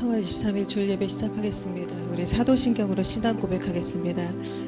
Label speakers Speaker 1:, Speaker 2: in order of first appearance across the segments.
Speaker 1: 3월 23일 주일 예배 시작하겠습니다. 우리 사도신경으로 신앙 고백하겠습니다.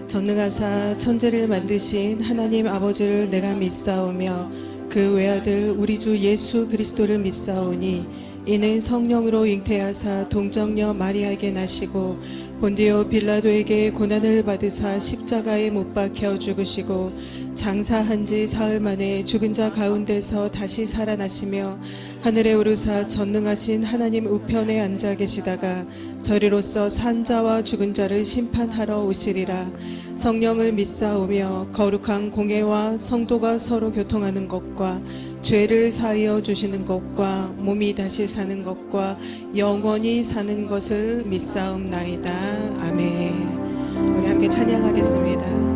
Speaker 1: 전능하사 천지를 만드신 하나님 아버지를 내가 믿사오며 그 외아들 우리 주 예수 그리스도를 믿사오니 이는 성령으로 잉태하사 동정녀 마리아에게 나시고 본디오 빌라도에게 고난을 받으사 십자가에 못 박혀 죽으시고 장사한 지 사흘 만에 죽은 자 가운데서 다시 살아나시며 하늘에 오르사 전능하신 하나님 우편에 앉아 계시다가 저리로서 산 자와 죽은 자를 심판하러 오시리라. 성령을 믿사오며 거룩한 공회와 성도가 서로 교통하는 것과 죄를 사하여 주시는 것과 몸이 다시 사는 것과 영원히 사는 것을 믿사옵나이다. 아멘. 우리 함께 찬양하겠습니다.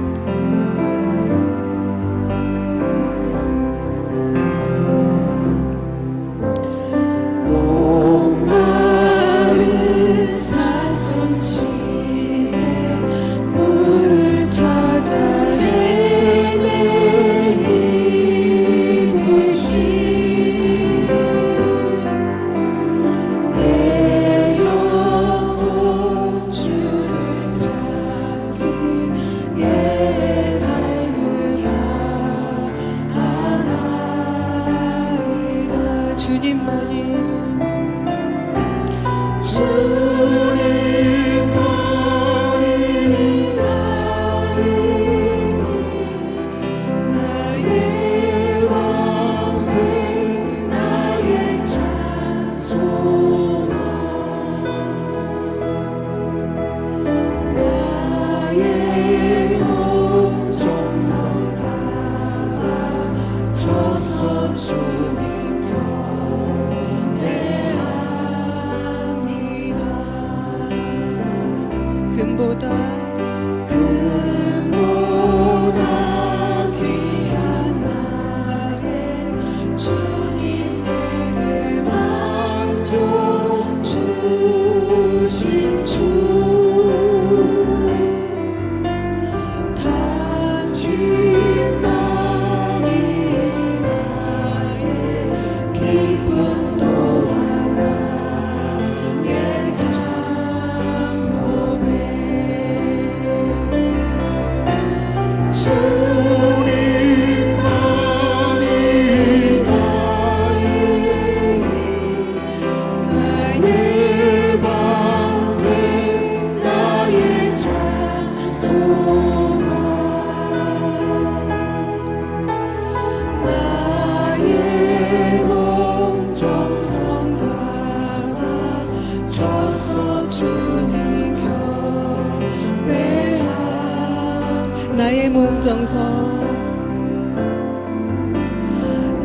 Speaker 1: 나의 몸 정성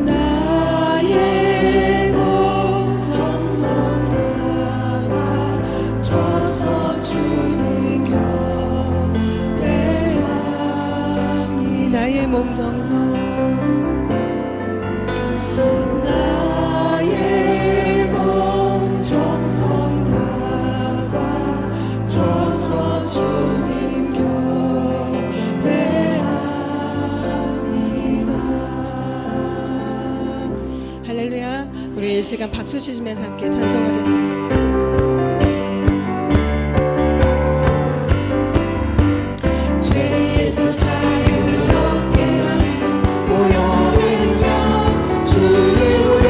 Speaker 1: 나의 몸 정성 담아 져서 주님 경배하니 나의 몸 정성 나의 몸 정성 담아 져서 주님 할렐루야. 우리 이 시간 박수 치시면서 함께 찬송하겠습니다. 죄에서 자유를 얻게 하는 모형의 능력 주의 무대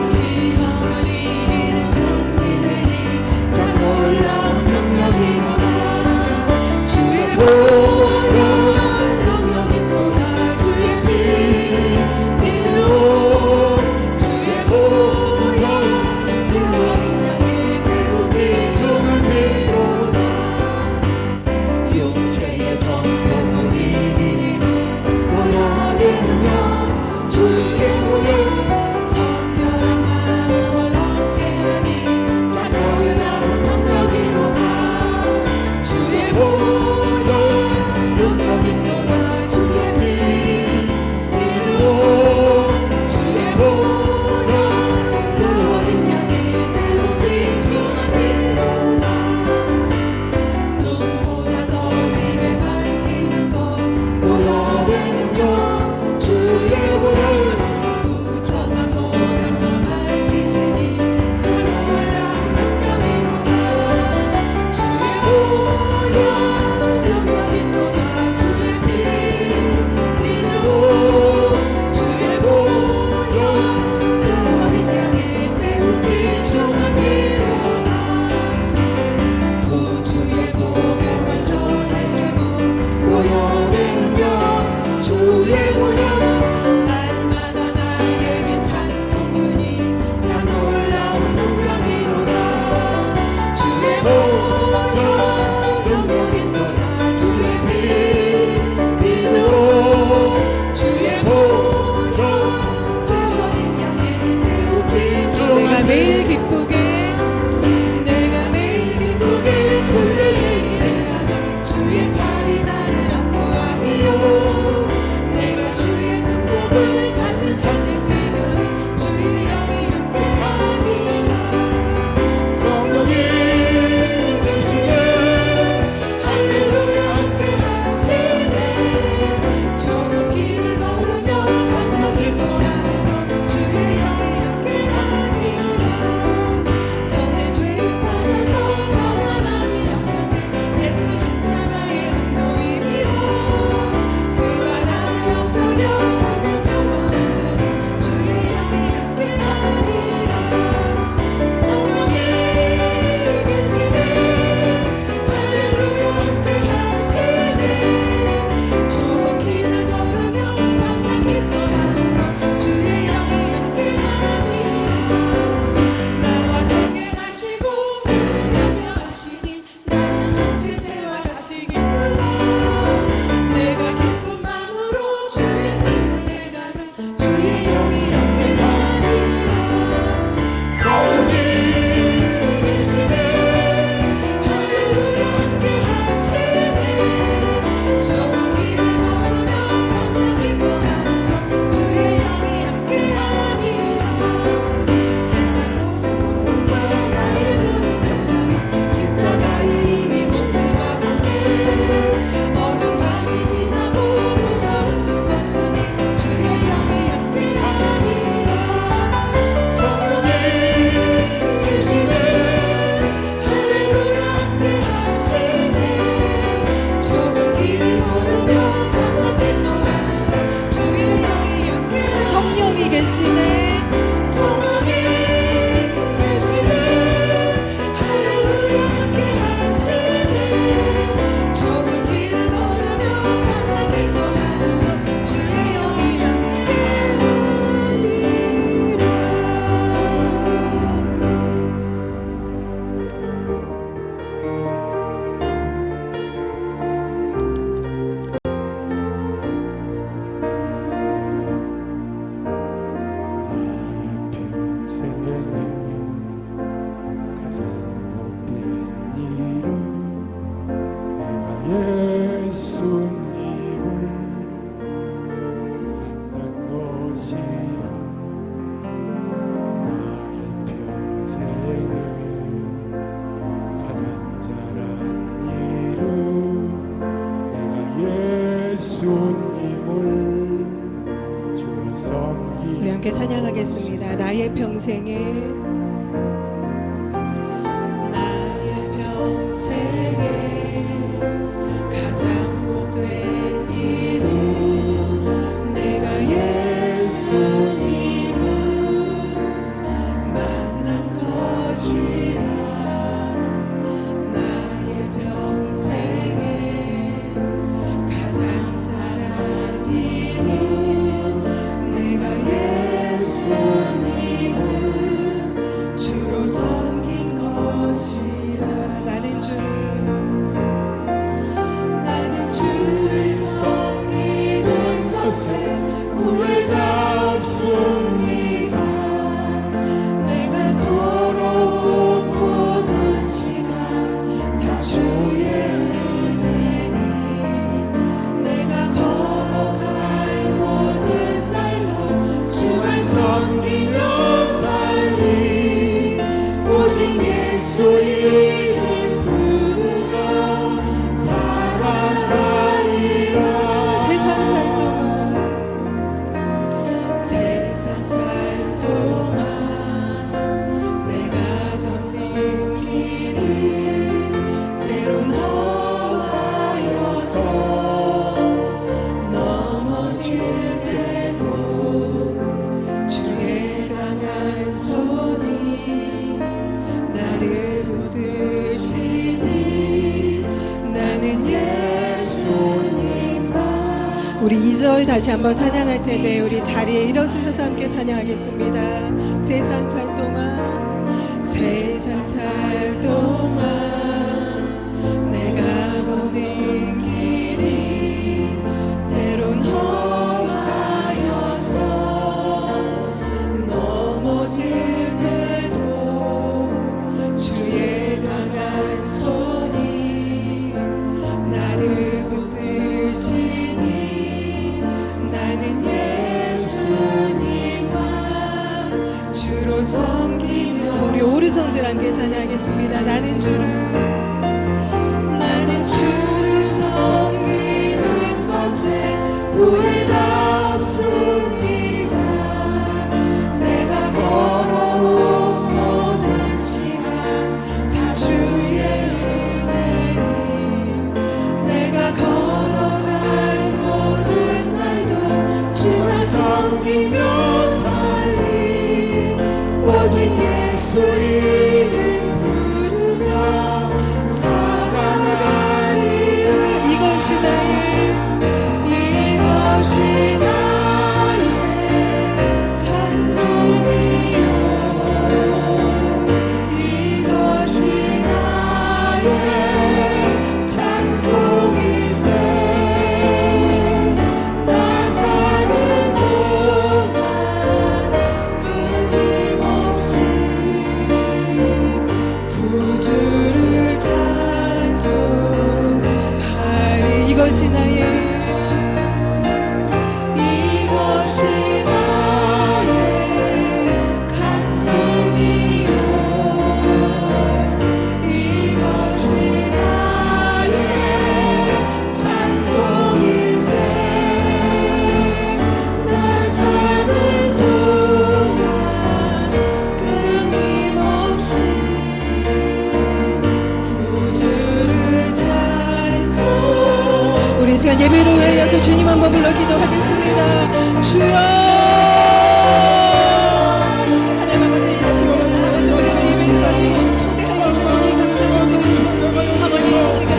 Speaker 1: 시험을 이기는 승리되니 참 놀라운 능력이 일어나 주의 모형 능력이 또다 주의 피 믿으로 주의 모형 능력이 함께 찬양하겠습니다. 나의 평생에 가장 복된 일은 내가 예수님을 만난 것이라. 나의 평생에 가장 잘한 일은 내가 예수님을 주로 섬긴 것이라. 주를 섬기는 것에 후회가 없습니다. 내가 걸어온 모든 시간 다 주의 은혜니, 내가 걸어갈 모든 날도 주를 섬기며 살리. 오직 예수 이름 부르며 세상 살 동안 내가 걷는 길이 때론 험하여서 넘어질 때도 주의 강한 손이 나를 붙드시니 나는 예수님만. 우리 2절 다시 한번 찬양할 텐데 우리 자리에 일어서셔서 함께 찬양하겠습니다. 세상 살 동안 내가 걷는 길이 때론 험하여서 넘어질 때도 주의 강한 손이 나를 붙드시니 나는 예수님만 주로 섬기며. 우리 오른손들 함께 찬양하겠습니다. 나는 주를 섬기는 것에 후회가 없습니다. 내가 걸어온 모든 시간 다 주의 은혜니, 내가 걸어갈 모든 날도 주를 섬기며 살리. 오직 예수 이름 부르며 살아가리라. 이것이 나의 간증이요, 이것이 나의 찬송일세. 나 사는 동안 끊임없이 구주를 찬송하리. 이것이 나의 간증이요, 이것이 나의 찬송일세. 나 사는 동안 끊임없이 구주를 찬송. 우리 이 시간 예배로 외워서 주님 한번 불러 기도하겠습니다. 주여, 하나님 아버지, 이 시간 아버지 우리를 예배 자리로 초대하여 주시니 감사합니다. 아버지, 이 시간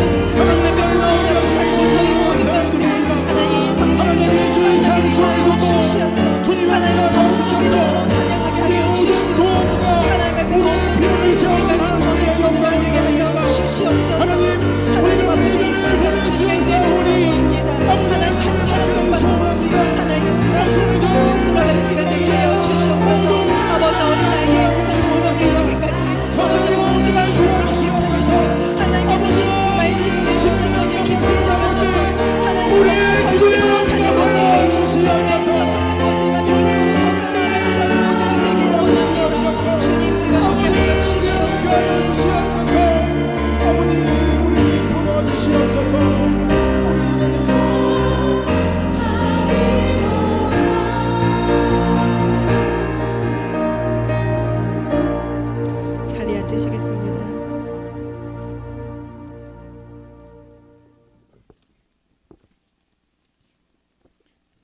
Speaker 1: 정말 병으로 자라고 저희 모두가 하나님 성령의 은혜를 하여 주시옵소서. 하나님의 거룩한 믿음으로 찬양하게 하여 주시옵소서. 하나님의 믿음의 교회가 저희 모두가 되게 하여 주시옵소서. 하나님 아버지, 이 시간 주님의 은혜를 사모합니다. 하나님 한 사람도 빠짐없이 하나님 음성 듣고 돌아가는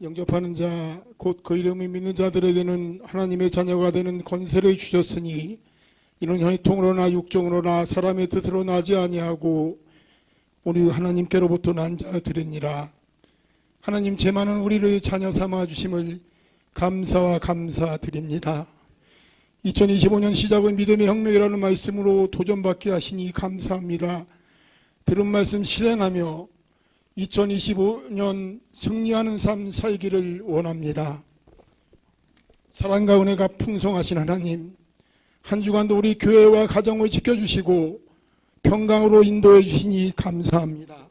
Speaker 2: 영접하는 자 곧 그 이름을 믿는 자들에게는 하나님의 자녀가 되는 권세를 주셨으니 이는 혈통으로나 육정으로나 사람의 뜻으로 나지 아니하고 우리 하나님께로부터 난 자들이니라. 하나님 제 많은 우리를 자녀 삼아 주심을 감사와 감사드립니다. 2025년 시작은 믿음의 혁명이라는 말씀으로 도전받게 하시니 감사합니다. 들은 말씀 실행하며 2025년 승리하는 삶 살기를 원합니다. 사랑과 은혜가 풍성하신 하나님, 한 주간도 우리 교회와 가정을 지켜주시고 평강으로 인도해 주시니 감사합니다.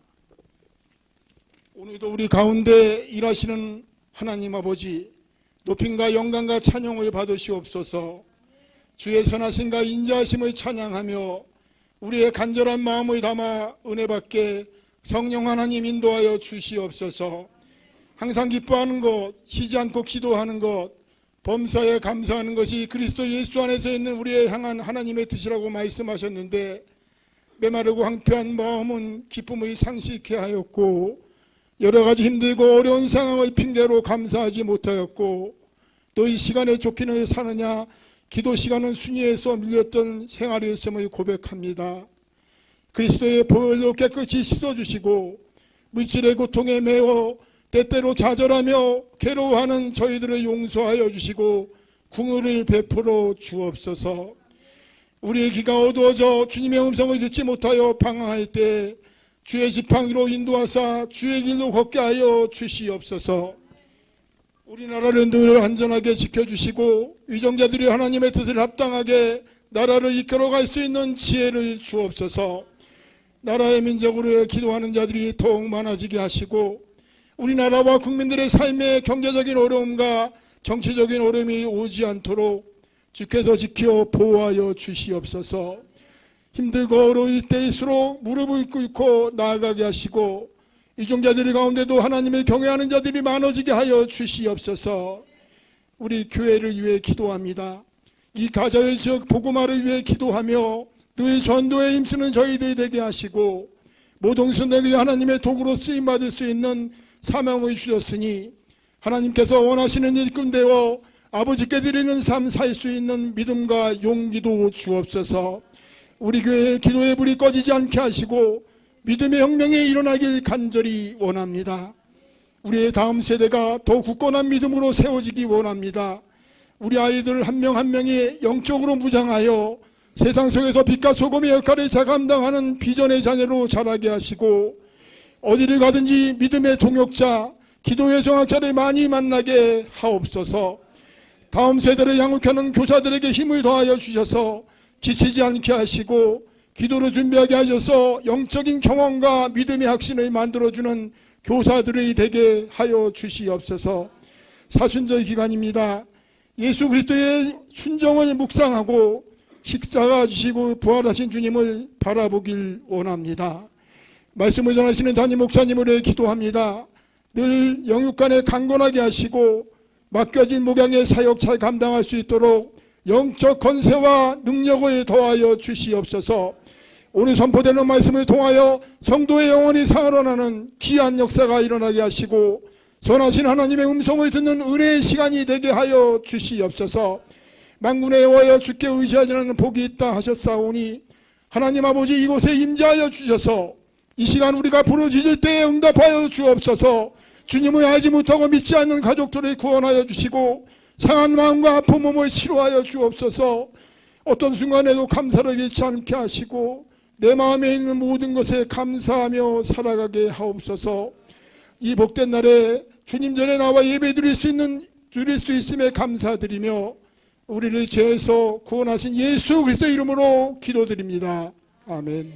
Speaker 2: 오늘도 우리 가운데 일하시는 하나님 아버지, 높임과 영광과 찬양을 받으시옵소서. 주의 선하심과 인자하심을 찬양하며 우리의 간절한 마음을 담아 은혜 받게 성령 하나님 인도하여 주시옵소서. 항상 기뻐하는 것, 쉬지 않고 기도하는 것, 범사에 감사하는 것이 그리스도 예수 안에서 있는 우리의 향한 하나님의 뜻이라고 말씀하셨는데, 메마르고 황폐한 마음은 기쁨의 상실케 하였고 여러 가지 힘들고 어려운 상황을 핑계로 감사하지 못하였고, 너희 시간에 쫓기는 사느냐, 기도 시간은 순위에서 밀렸던 생활이었음을 고백합니다. 그리스도의 보혈로 깨끗이 씻어주시고 물질의 고통에 매어 때때로 좌절하며 괴로워하는 저희들을 용서하여 주시고 궁의를 베풀어 주옵소서. 우리의 귀가 어두워져 주님의 음성을 듣지 못하여 방황할 때 주의 지팡이로 인도하사 주의 길로 걷게 하여 주시옵소서. 우리나라를 늘 안전하게 지켜주시고 위정자들이 하나님의 뜻을 합당하게 나라를 이끌어갈 수 있는 지혜를 주옵소서. 나라의 민족으로 기도하는 자들이 더욱 많아지게 하시고 우리나라와 국민들의 삶에 경제적인 어려움과 정치적인 어려움이 오지 않도록 주께서 지켜 보호하여 주시옵소서. 힘들고 어려울 때일수록 무릎을 꿇고 나아가게 하시고 이종자들 가운데도 하나님을 경외하는 자들이 많아지게 하여 주시옵소서. 우리 교회를 위해 기도합니다. 이 가자의 지역 복음화를 위해 기도하며 늘 전도에 힘쓰는 저희들이 되게 하시고 모든 순례의 하나님의 도구로 쓰임받을 수 있는 사명을 주셨으니 하나님께서 원하시는 일꾼되어 아버지께 드리는 삶 살 수 있는 믿음과 용기도 주옵소서. 우리 교회의 기도의 불이 꺼지지 않게 하시고 믿음의 혁명이 일어나길 간절히 원합니다. 우리의 다음 세대가 더 굳건한 믿음으로 세워지기 원합니다. 우리 아이들 한 명 한 명이 영적으로 무장하여 세상 속에서 빛과 소금의 역할을 잘 감당하는 비전의 자녀로 자라게 하시고 어디를 가든지 믿음의 동역자, 기도의 정학자를 많이 만나게 하옵소서. 다음 세대를 양육하는 교사들에게 힘을 더하여 주셔서 지치지 않게 하시고 기도를 준비하게 하셔서 영적인 경험과 믿음의 확신을 만들어주는 교사들이 되게 하여 주시옵소서. 사순절 기간입니다. 예수 그리스도의 순정을 묵상하고 십자가 지시고 부활하신 주님을 바라보길 원합니다. 말씀을 전하시는 담임 목사님을 위해 기도합니다. 늘 영육간에 강건하게 하시고 맡겨진 목양의 사역 잘 감당할 수 있도록 영적 권세와 능력을 더하여 주시옵소서. 오늘 선포되는 말씀을 통하여 성도의 영혼이 살아나는 귀한 역사가 일어나게 하시고 선하신 하나님의 음성을 듣는 은혜의 시간이 되게 하여 주시옵소서. 만군의 여호와여 주께 의지하지 않는 복이 있다 하셨사오니 하나님 아버지 이곳에 임재하여 주셔서 이 시간 우리가 부르짖을 때에 응답하여 주옵소서. 주님을 알지 못하고 믿지 않는 가족들을 구원하여 주시고 상한 마음과 아픈 몸을 치료하여 주옵소서. 어떤 순간에도 감사를 잃지 않게 하시고 내 마음에 있는 모든 것에 감사하며 살아가게 하옵소서. 이 복된 날에 주님 전에 나와 예배 드릴 수 있음에 감사드리며 우리를 죄에서 구원하신 예수 그리스도 이름으로 기도드립니다. 아멘.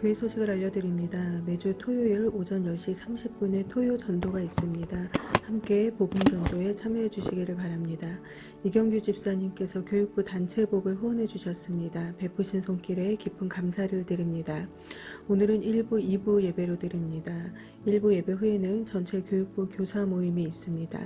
Speaker 1: 교회 소식을 알려드립니다. 매주 토요일 오전 10시 30분에 토요 전도가 있습니다. 함께 복음 전도에 참여해 주시기를 바랍니다. 이경규 집사님께서 교육부 단체복을 후원해 주셨습니다. 베푸신 손길에 깊은 감사를 드립니다. 오늘은 1부, 2부 예배로 드립니다. 1부 예배 후에는 전체 교육부 교사 모임이 있습니다.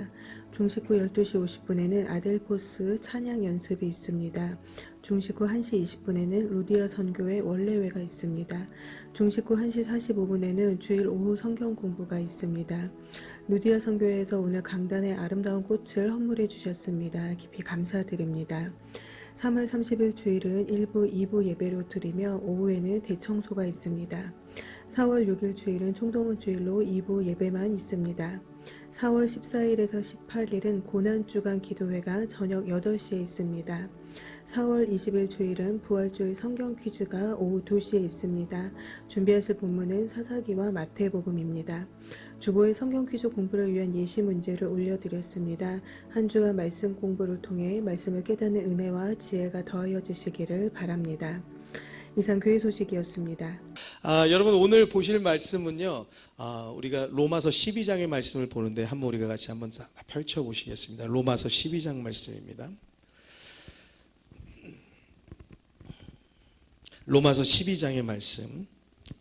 Speaker 1: 중식 후 12시 50분에는 아델포스 찬양 연습이 있습니다. 중식 후 1시 20분에는 루디아 선교회 원래회가 있습니다. 중식 후 1시 45분에는 주일 오후 성경 공부가 있습니다. 루디아 선교회에서 오늘 강단에 아름다운 꽃을 헌물해 주셨습니다. 깊이 감사드립니다. 3월 30일 주일은 1부, 2부 예배로 드리며 오후에는 대청소가 있습니다. 4월 6일 주일은 총동원 주일로 2부 예배만 있습니다. 4월 14일에서 18일은 고난주간 기도회가 저녁 8시에 있습니다. 4월 20일 주일은 부활주일 성경 퀴즈가 오후 2시에 있습니다. 준비하실 본문은 사사기와 마태복음입니다. 주보의 성경 퀴즈 공부를 위한 예시 문제를 올려드렸습니다. 한 주간 말씀 공부를 통해 말씀을 깨닫는 은혜와 지혜가 더하여지시기를 바랍니다. 이상 교회 소식이었습니다.
Speaker 3: 여러분 오늘 보실 말씀은요. 우리가 로마서 12장의 말씀을 보는데 한번 우리가 같이 한번 펼쳐보시겠습니다. 로마서 12장 말씀입니다. 로마서 12장의 말씀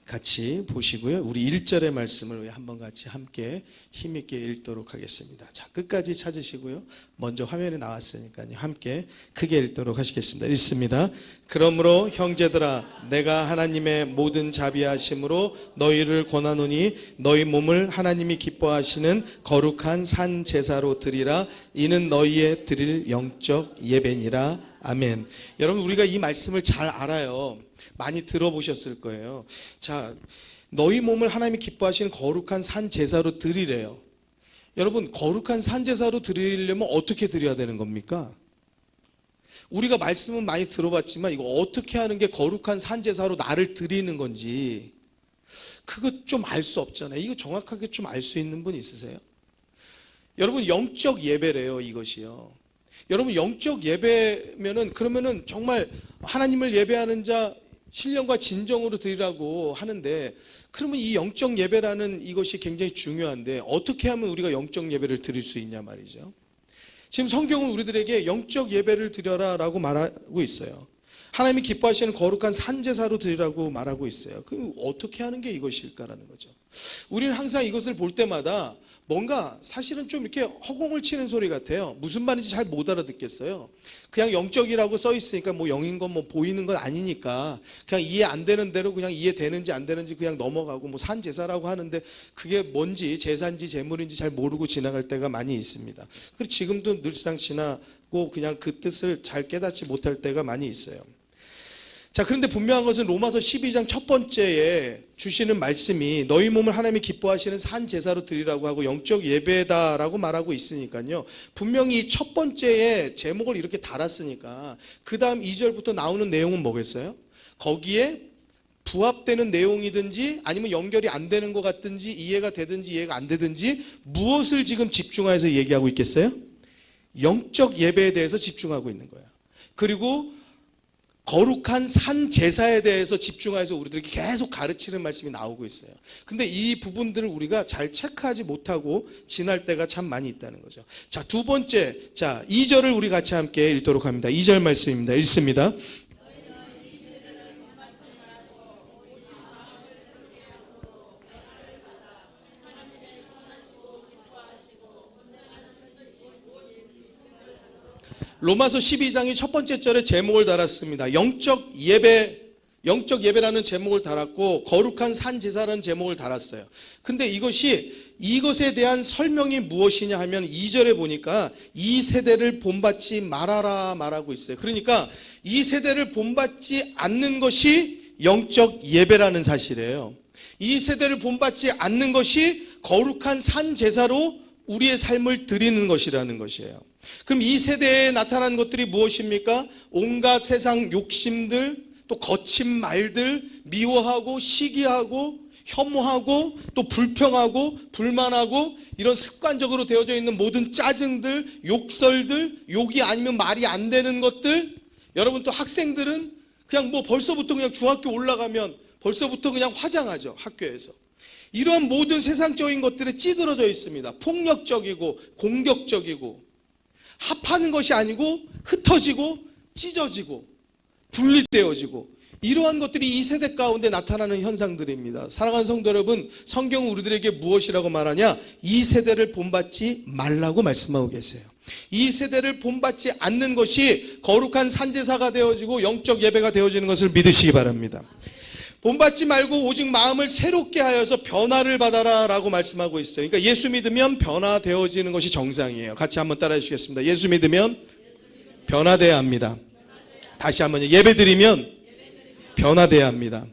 Speaker 3: 같이 보시고요. 우리 1절의 말씀을 한번 같이 함께 힘있게 읽도록 하겠습니다. 자, 끝까지 찾으시고요. 먼저 화면에 나왔으니까요. 함께 크게 읽도록 하시겠습니다. 읽습니다. 그러므로 형제들아 내가 하나님의 모든 자비하심으로 너희를 권하노니 너희 몸을 하나님이 기뻐하시는 거룩한 산 제사로 드리라. 이는 너희의 드릴 영적 예배니라. 아멘. 여러분 우리가 이 말씀을 잘 알아요. 많이 들어보셨을 거예요. 자, 너희 몸을 하나님이 기뻐하시는 거룩한 산 제사로 드리래요. 여러분 거룩한 산 제사로 드리려면 어떻게 드려야 되는 겁니까? 우리가 말씀은 많이 들어봤지만 이거 어떻게 하는 게 거룩한 산 제사로 나를 드리는 건지 그거 좀 알 수 없잖아요. 이거 정확하게 좀 알 수 있는 분 있으세요? 여러분 영적 예배래요 이것이요. 여러분 영적 예배면은 그러면은 정말 하나님을 예배하는 자 신령과 진정으로 드리라고 하는데 그러면 이 영적 예배라는 이것이 굉장히 중요한데 어떻게 하면 우리가 영적 예배를 드릴 수 있냐 말이죠. 지금 성경은 우리들에게 영적 예배를 드려라 라고 말하고 있어요. 하나님이 기뻐하시는 거룩한 산제사로 드리라고 말하고 있어요. 그럼 어떻게 하는 게 이것일까라는 거죠. 우리는 항상 이것을 볼 때마다 뭔가 사실은 좀 이렇게 허공을 치는 소리 같아요. 무슨 말인지 잘 못 알아듣겠어요. 그냥 영적이라고 써 있으니까 뭐 영인 건 뭐 보이는 건 아니니까 그냥 이해 안 되는 대로 그냥 이해되는지 안 되는지 그냥 넘어가고 뭐 산제사라고 하는데 그게 뭔지 제사인지 제물인지 잘 모르고 지나갈 때가 많이 있습니다. 그리고 지금도 늘상 지나고 그냥 그 뜻을 잘 깨닫지 못할 때가 많이 있어요. 자, 그런데 분명한 것은 로마서 12장 첫 번째에 주시는 말씀이 너희 몸을 하나님이 기뻐하시는 산 제사로 드리라고 하고 영적 예배다라고 말하고 있으니까요. 분명히 이 첫 번째에 제목을 이렇게 달았으니까 그 다음 2절부터 나오는 내용은 뭐겠어요? 거기에 부합되는 내용이든지 아니면 연결이 안 되는 것 같든지 이해가 되든지 이해가 안 되든지 무엇을 지금 집중해서 얘기하고 있겠어요? 영적 예배에 대해서 집중하고 있는 거예요. 그리고 거룩한 산 제사에 대해서 집중해서 우리들에게 계속 가르치는 말씀이 나오고 있어요. 근데 이 부분들을 우리가 잘 체크하지 못하고 지날 때가 참 많이 있다는 거죠. 자, 두 번째, 2절을 우리 같이 함께 읽도록 합니다. 2절 말씀입니다. 읽습니다. 로마서 12장이 첫 번째 절에 제목을 달았습니다. 영적 예배라는 제목을 달았고 거룩한 산 제사라는 제목을 달았어요. 근데 이것에 대한 설명이 무엇이냐 하면 2절에 보니까 이 세대를 본받지 말아라 말하고 있어요. 그러니까 이 세대를 본받지 않는 것이 영적 예배라는 사실이에요. 이 세대를 본받지 않는 것이 거룩한 산 제사로 우리의 삶을 드리는 것이라는 것이에요. 그럼 이 세대에 나타난 것들이 무엇입니까? 온갖 세상 욕심들, 또 거친 말들, 미워하고 시기하고 혐오하고 또 불평하고 불만하고 이런 습관적으로 되어져 있는 모든 짜증들, 욕설들, 욕이 아니면 말이 안 되는 것들. 여러분 또 학생들은 그냥 뭐 벌써부터 그냥 중학교 올라가면 벌써부터 그냥 화장하죠, 학교에서. 이런 모든 세상적인 것들에 찌들어져 있습니다. 폭력적이고 공격적이고, 합하는 것이 아니고 흩어지고 찢어지고 분리되어지고, 이러한 것들이 이 세대 가운데 나타나는 현상들입니다. 사랑하는 성도 여러분, 성경은 우리들에게 무엇이라고 말하냐? 이 세대를 본받지 말라고 말씀하고 계세요. 이 세대를 본받지 않는 것이 거룩한 산제사가 되어지고 영적 예배가 되어지는 것을 믿으시기 바랍니다. 본받지 말고 오직 마음을 새롭게 하여서 변화를 받아라 라고 말씀하고 있어요. 그러니까 예수 믿으면 변화되어지는 것이 정상이에요. 같이 한번 따라해 주시겠습니다. 예수 믿으면 변화되어야 합니다. 다시 한번요. 예배드리면 변화되어야 합니다.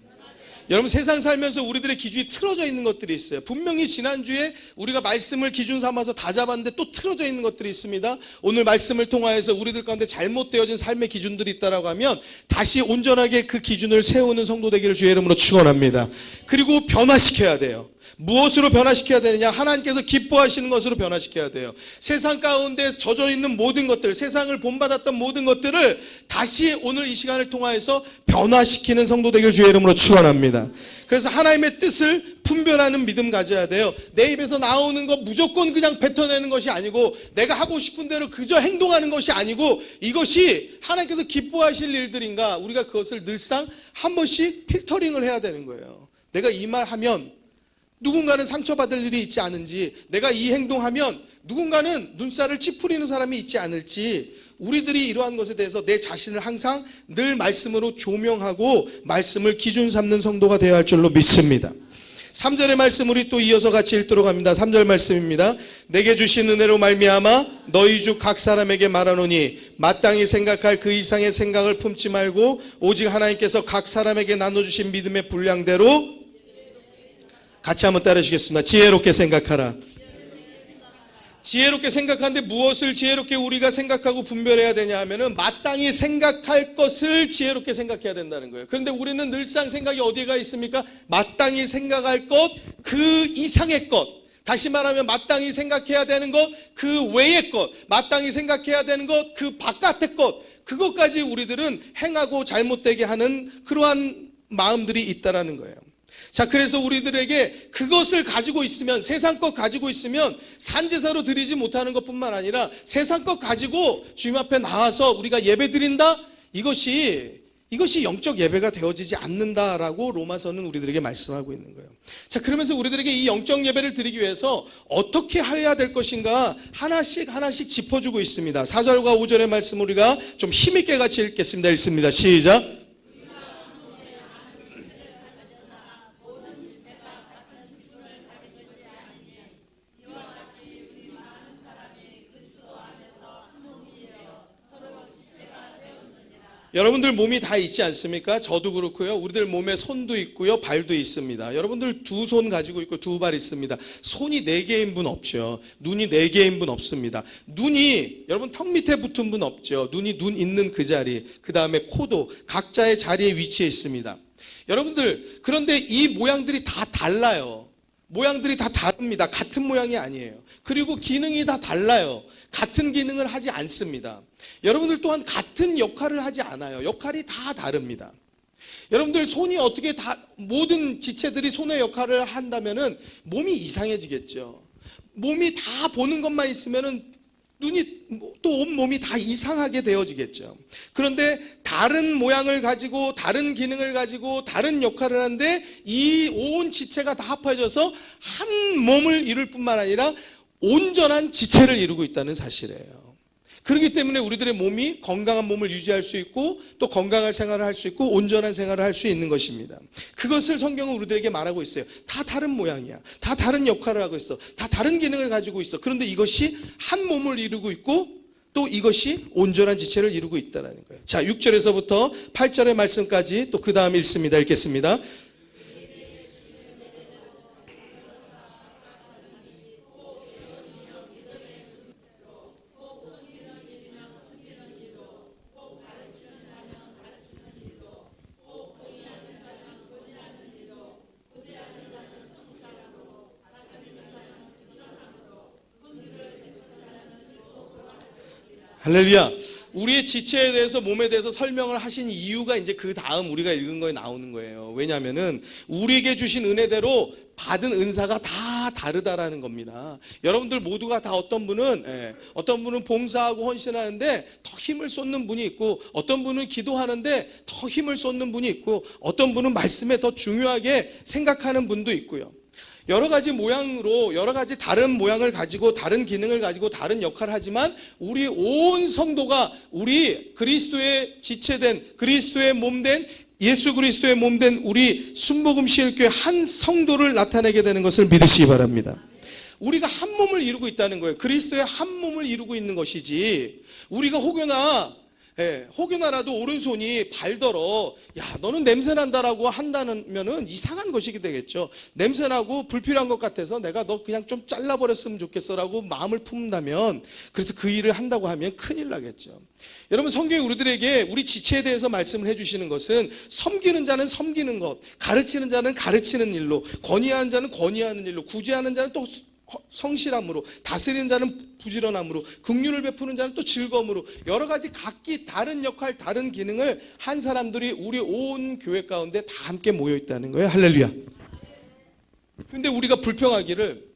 Speaker 3: 여러분, 세상 살면서 우리들의 기준이 틀어져 있는 것들이 있어요. 분명히 지난주에 우리가 말씀을 기준 삼아서 다 잡았는데 또 틀어져 있는 것들이 있습니다. 오늘 말씀을 통하여서 우리들 가운데 잘못되어진 삶의 기준들이 있다라고 하면 다시 온전하게 그 기준을 세우는 성도 되기를 주의 이름으로 축원합니다. 그리고 변화시켜야 돼요. 무엇으로 변화시켜야 되느냐? 하나님께서 기뻐하시는 것으로 변화시켜야 돼요. 세상 가운데 젖어 있는 모든 것들, 세상을 본받았던 모든 것들을 다시 오늘 이 시간을 통하여서 변화시키는 성도 되기를 주의 이름으로 축원합니다. 그래서 하나님의 뜻을 분별하는 믿음 가져야 돼요. 내 입에서 나오는 것 무조건 그냥 뱉어내는 것이 아니고, 내가 하고 싶은 대로 그저 행동하는 것이 아니고, 이것이 하나님께서 기뻐하실 일들인가, 우리가 그것을 늘상 한 번씩 필터링을 해야 되는 거예요. 내가 이 말 하면 누군가는 상처받을 일이 있지 않은지, 내가 이 행동하면 누군가는 눈살을 찌푸리는 사람이 있지 않을지, 우리들이 이러한 것에 대해서 내 자신을 항상 늘 말씀으로 조명하고 말씀을 기준 삼는 성도가 되어야 할 줄로 믿습니다. 3절의 말씀 우리 또 이어서 같이 읽도록 합니다. 3절 말씀입니다. 내게 주신 은혜로 말미암아 너희 주 각 사람에게 말하노니 마땅히 생각할 그 이상의 생각을 품지 말고 오직 하나님께서 각 사람에게 나눠주신 믿음의 분량대로, 같이 한번 따라 주시겠습니다. 지혜롭게 생각하라. 지혜롭게 생각하는데 무엇을 지혜롭게 우리가 생각하고 분별해야 되냐 하면은 마땅히 생각할 것을 지혜롭게 생각해야 된다는 거예요. 그런데 우리는 늘상 생각이 어디에 가 있습니까? 마땅히 생각할 것, 그 이상의 것, 다시 말하면 마땅히 생각해야 되는 것, 그 외의 것, 마땅히 생각해야 되는 것, 그 바깥의 것, 그것까지 우리들은 행하고 잘못되게 하는 그러한 마음들이 있다라는 거예요. 자, 그래서 우리들에게 그것을 가지고 있으면, 세상 것 가지고 있으면 산제사로 드리지 못하는 것뿐만 아니라 세상 것 가지고 주님 앞에 나와서 우리가 예배 드린다? 이것이 영적 예배가 되어지지 않는다라고 로마서는 우리들에게 말씀하고 있는 거예요. 자, 그러면서 우리들에게 이 영적 예배를 드리기 위해서 어떻게 해야 될 것인가 하나씩 짚어주고 있습니다. 4절과 5절의 말씀 우리가 좀 힘있게 같이 읽겠습니다. 읽습니다. 시작. 여러분들 몸이 다 있지 않습니까? 저도 그렇고요. 우리들 몸에 손도 있고요, 발도 있습니다. 여러분들 두 손 가지고 있고 두 발 있습니다. 손이 4개인 분 없죠. 눈이 4개인 분 없습니다. 눈이 여러분 턱 밑에 붙은 분 없죠. 눈이 눈 있는 그 자리, 그 다음에 코도 각자의 자리에 위치해 있습니다. 여러분들, 그런데 이 모양들이 다 달라요. 모양들이 다 다릅니다. 같은 모양이 아니에요. 그리고 기능이 다 달라요. 같은 기능을 하지 않습니다. 여러분들 또한 같은 역할을 하지 않아요. 역할이 다 다릅니다. 여러분들 손이 어떻게 다, 모든 지체들이 손의 역할을 한다면은 몸이 이상해지겠죠. 몸이 다 보는 것만 있으면은 눈이 또 온몸이 다 이상하게 되어지겠죠. 그런데 다른 모양을 가지고 다른 기능을 가지고 다른 역할을 하는데 이 온 지체가 다 합해져서 한 몸을 이룰 뿐만 아니라 온전한 지체를 이루고 있다는 사실이에요. 그렇기 때문에 우리들의 몸이 건강한 몸을 유지할 수 있고 또 건강한 생활을 할 수 있고 온전한 생활을 할 수 있는 것입니다. 그것을 성경은 우리들에게 말하고 있어요. 다 다른 모양이야. 다 다른 역할을 하고 있어. 다 다른 기능을 가지고 있어. 그런데 이것이 한 몸을 이루고 있고 또 이것이 온전한 지체를 이루고 있다는 거예요. 자, 6절에서부터 8절의 말씀까지 또 그 다음 읽습니다. 읽겠습니다. 할렐루야. 우리의 지체에 대해서, 몸에 대해서 설명을 하신 이유가 이제 그 다음 우리가 읽은 거에 나오는 거예요. 왜냐하면은 우리에게 주신 은혜대로 받은 은사가 다 다르다라는 겁니다. 여러분들 모두가 다 어떤 분은 봉사하고 헌신하는데 더 힘을 쏟는 분이 있고, 어떤 분은 기도하는데 더 힘을 쏟는 분이 있고, 어떤 분은 말씀에 더 중요하게 생각하는 분도 있고요. 여러 가지 모양으로, 여러 가지 다른 모양을 가지고, 다른 기능을 가지고, 다른 역할을 하지만 우리 온 성도가 우리 그리스도의 지체된, 그리스도의 몸된, 예수 그리스도의 몸된 우리 순복음시일교회 한 성도를 나타내게 되는 것을 믿으시기 바랍니다. 우리가 한 몸을 이루고 있다는 거예요. 그리스도의 한 몸을 이루고 있는 것이지, 우리가 혹여나라도 오른손이 발더러 야 너는 냄새난다라고 한다면은 이상한 것이 되겠죠. 냄새나고 불필요한 것 같아서 내가 너 그냥 좀 잘라버렸으면 좋겠어라고 마음을 품는다면, 그래서 그 일을 한다고 하면 큰일 나겠죠. 여러분, 성경이 우리들에게 우리 지체에 대해서 말씀을 해주시는 것은 섬기는 자는 섬기는 것, 가르치는 자는 가르치는 일로, 건의하는 자는 건의하는 일로, 구제하는 자는 또 성실함으로, 다스리는 자는 부지런함으로, 긍휼을 베푸는 자는 또 즐거움으로, 여러 가지 각기 다른 역할, 다른 기능을 한 사람들이 우리 온 교회 가운데 다 함께 모여 있다는 거예요. 할렐루야. 근데 우리가 불평하기를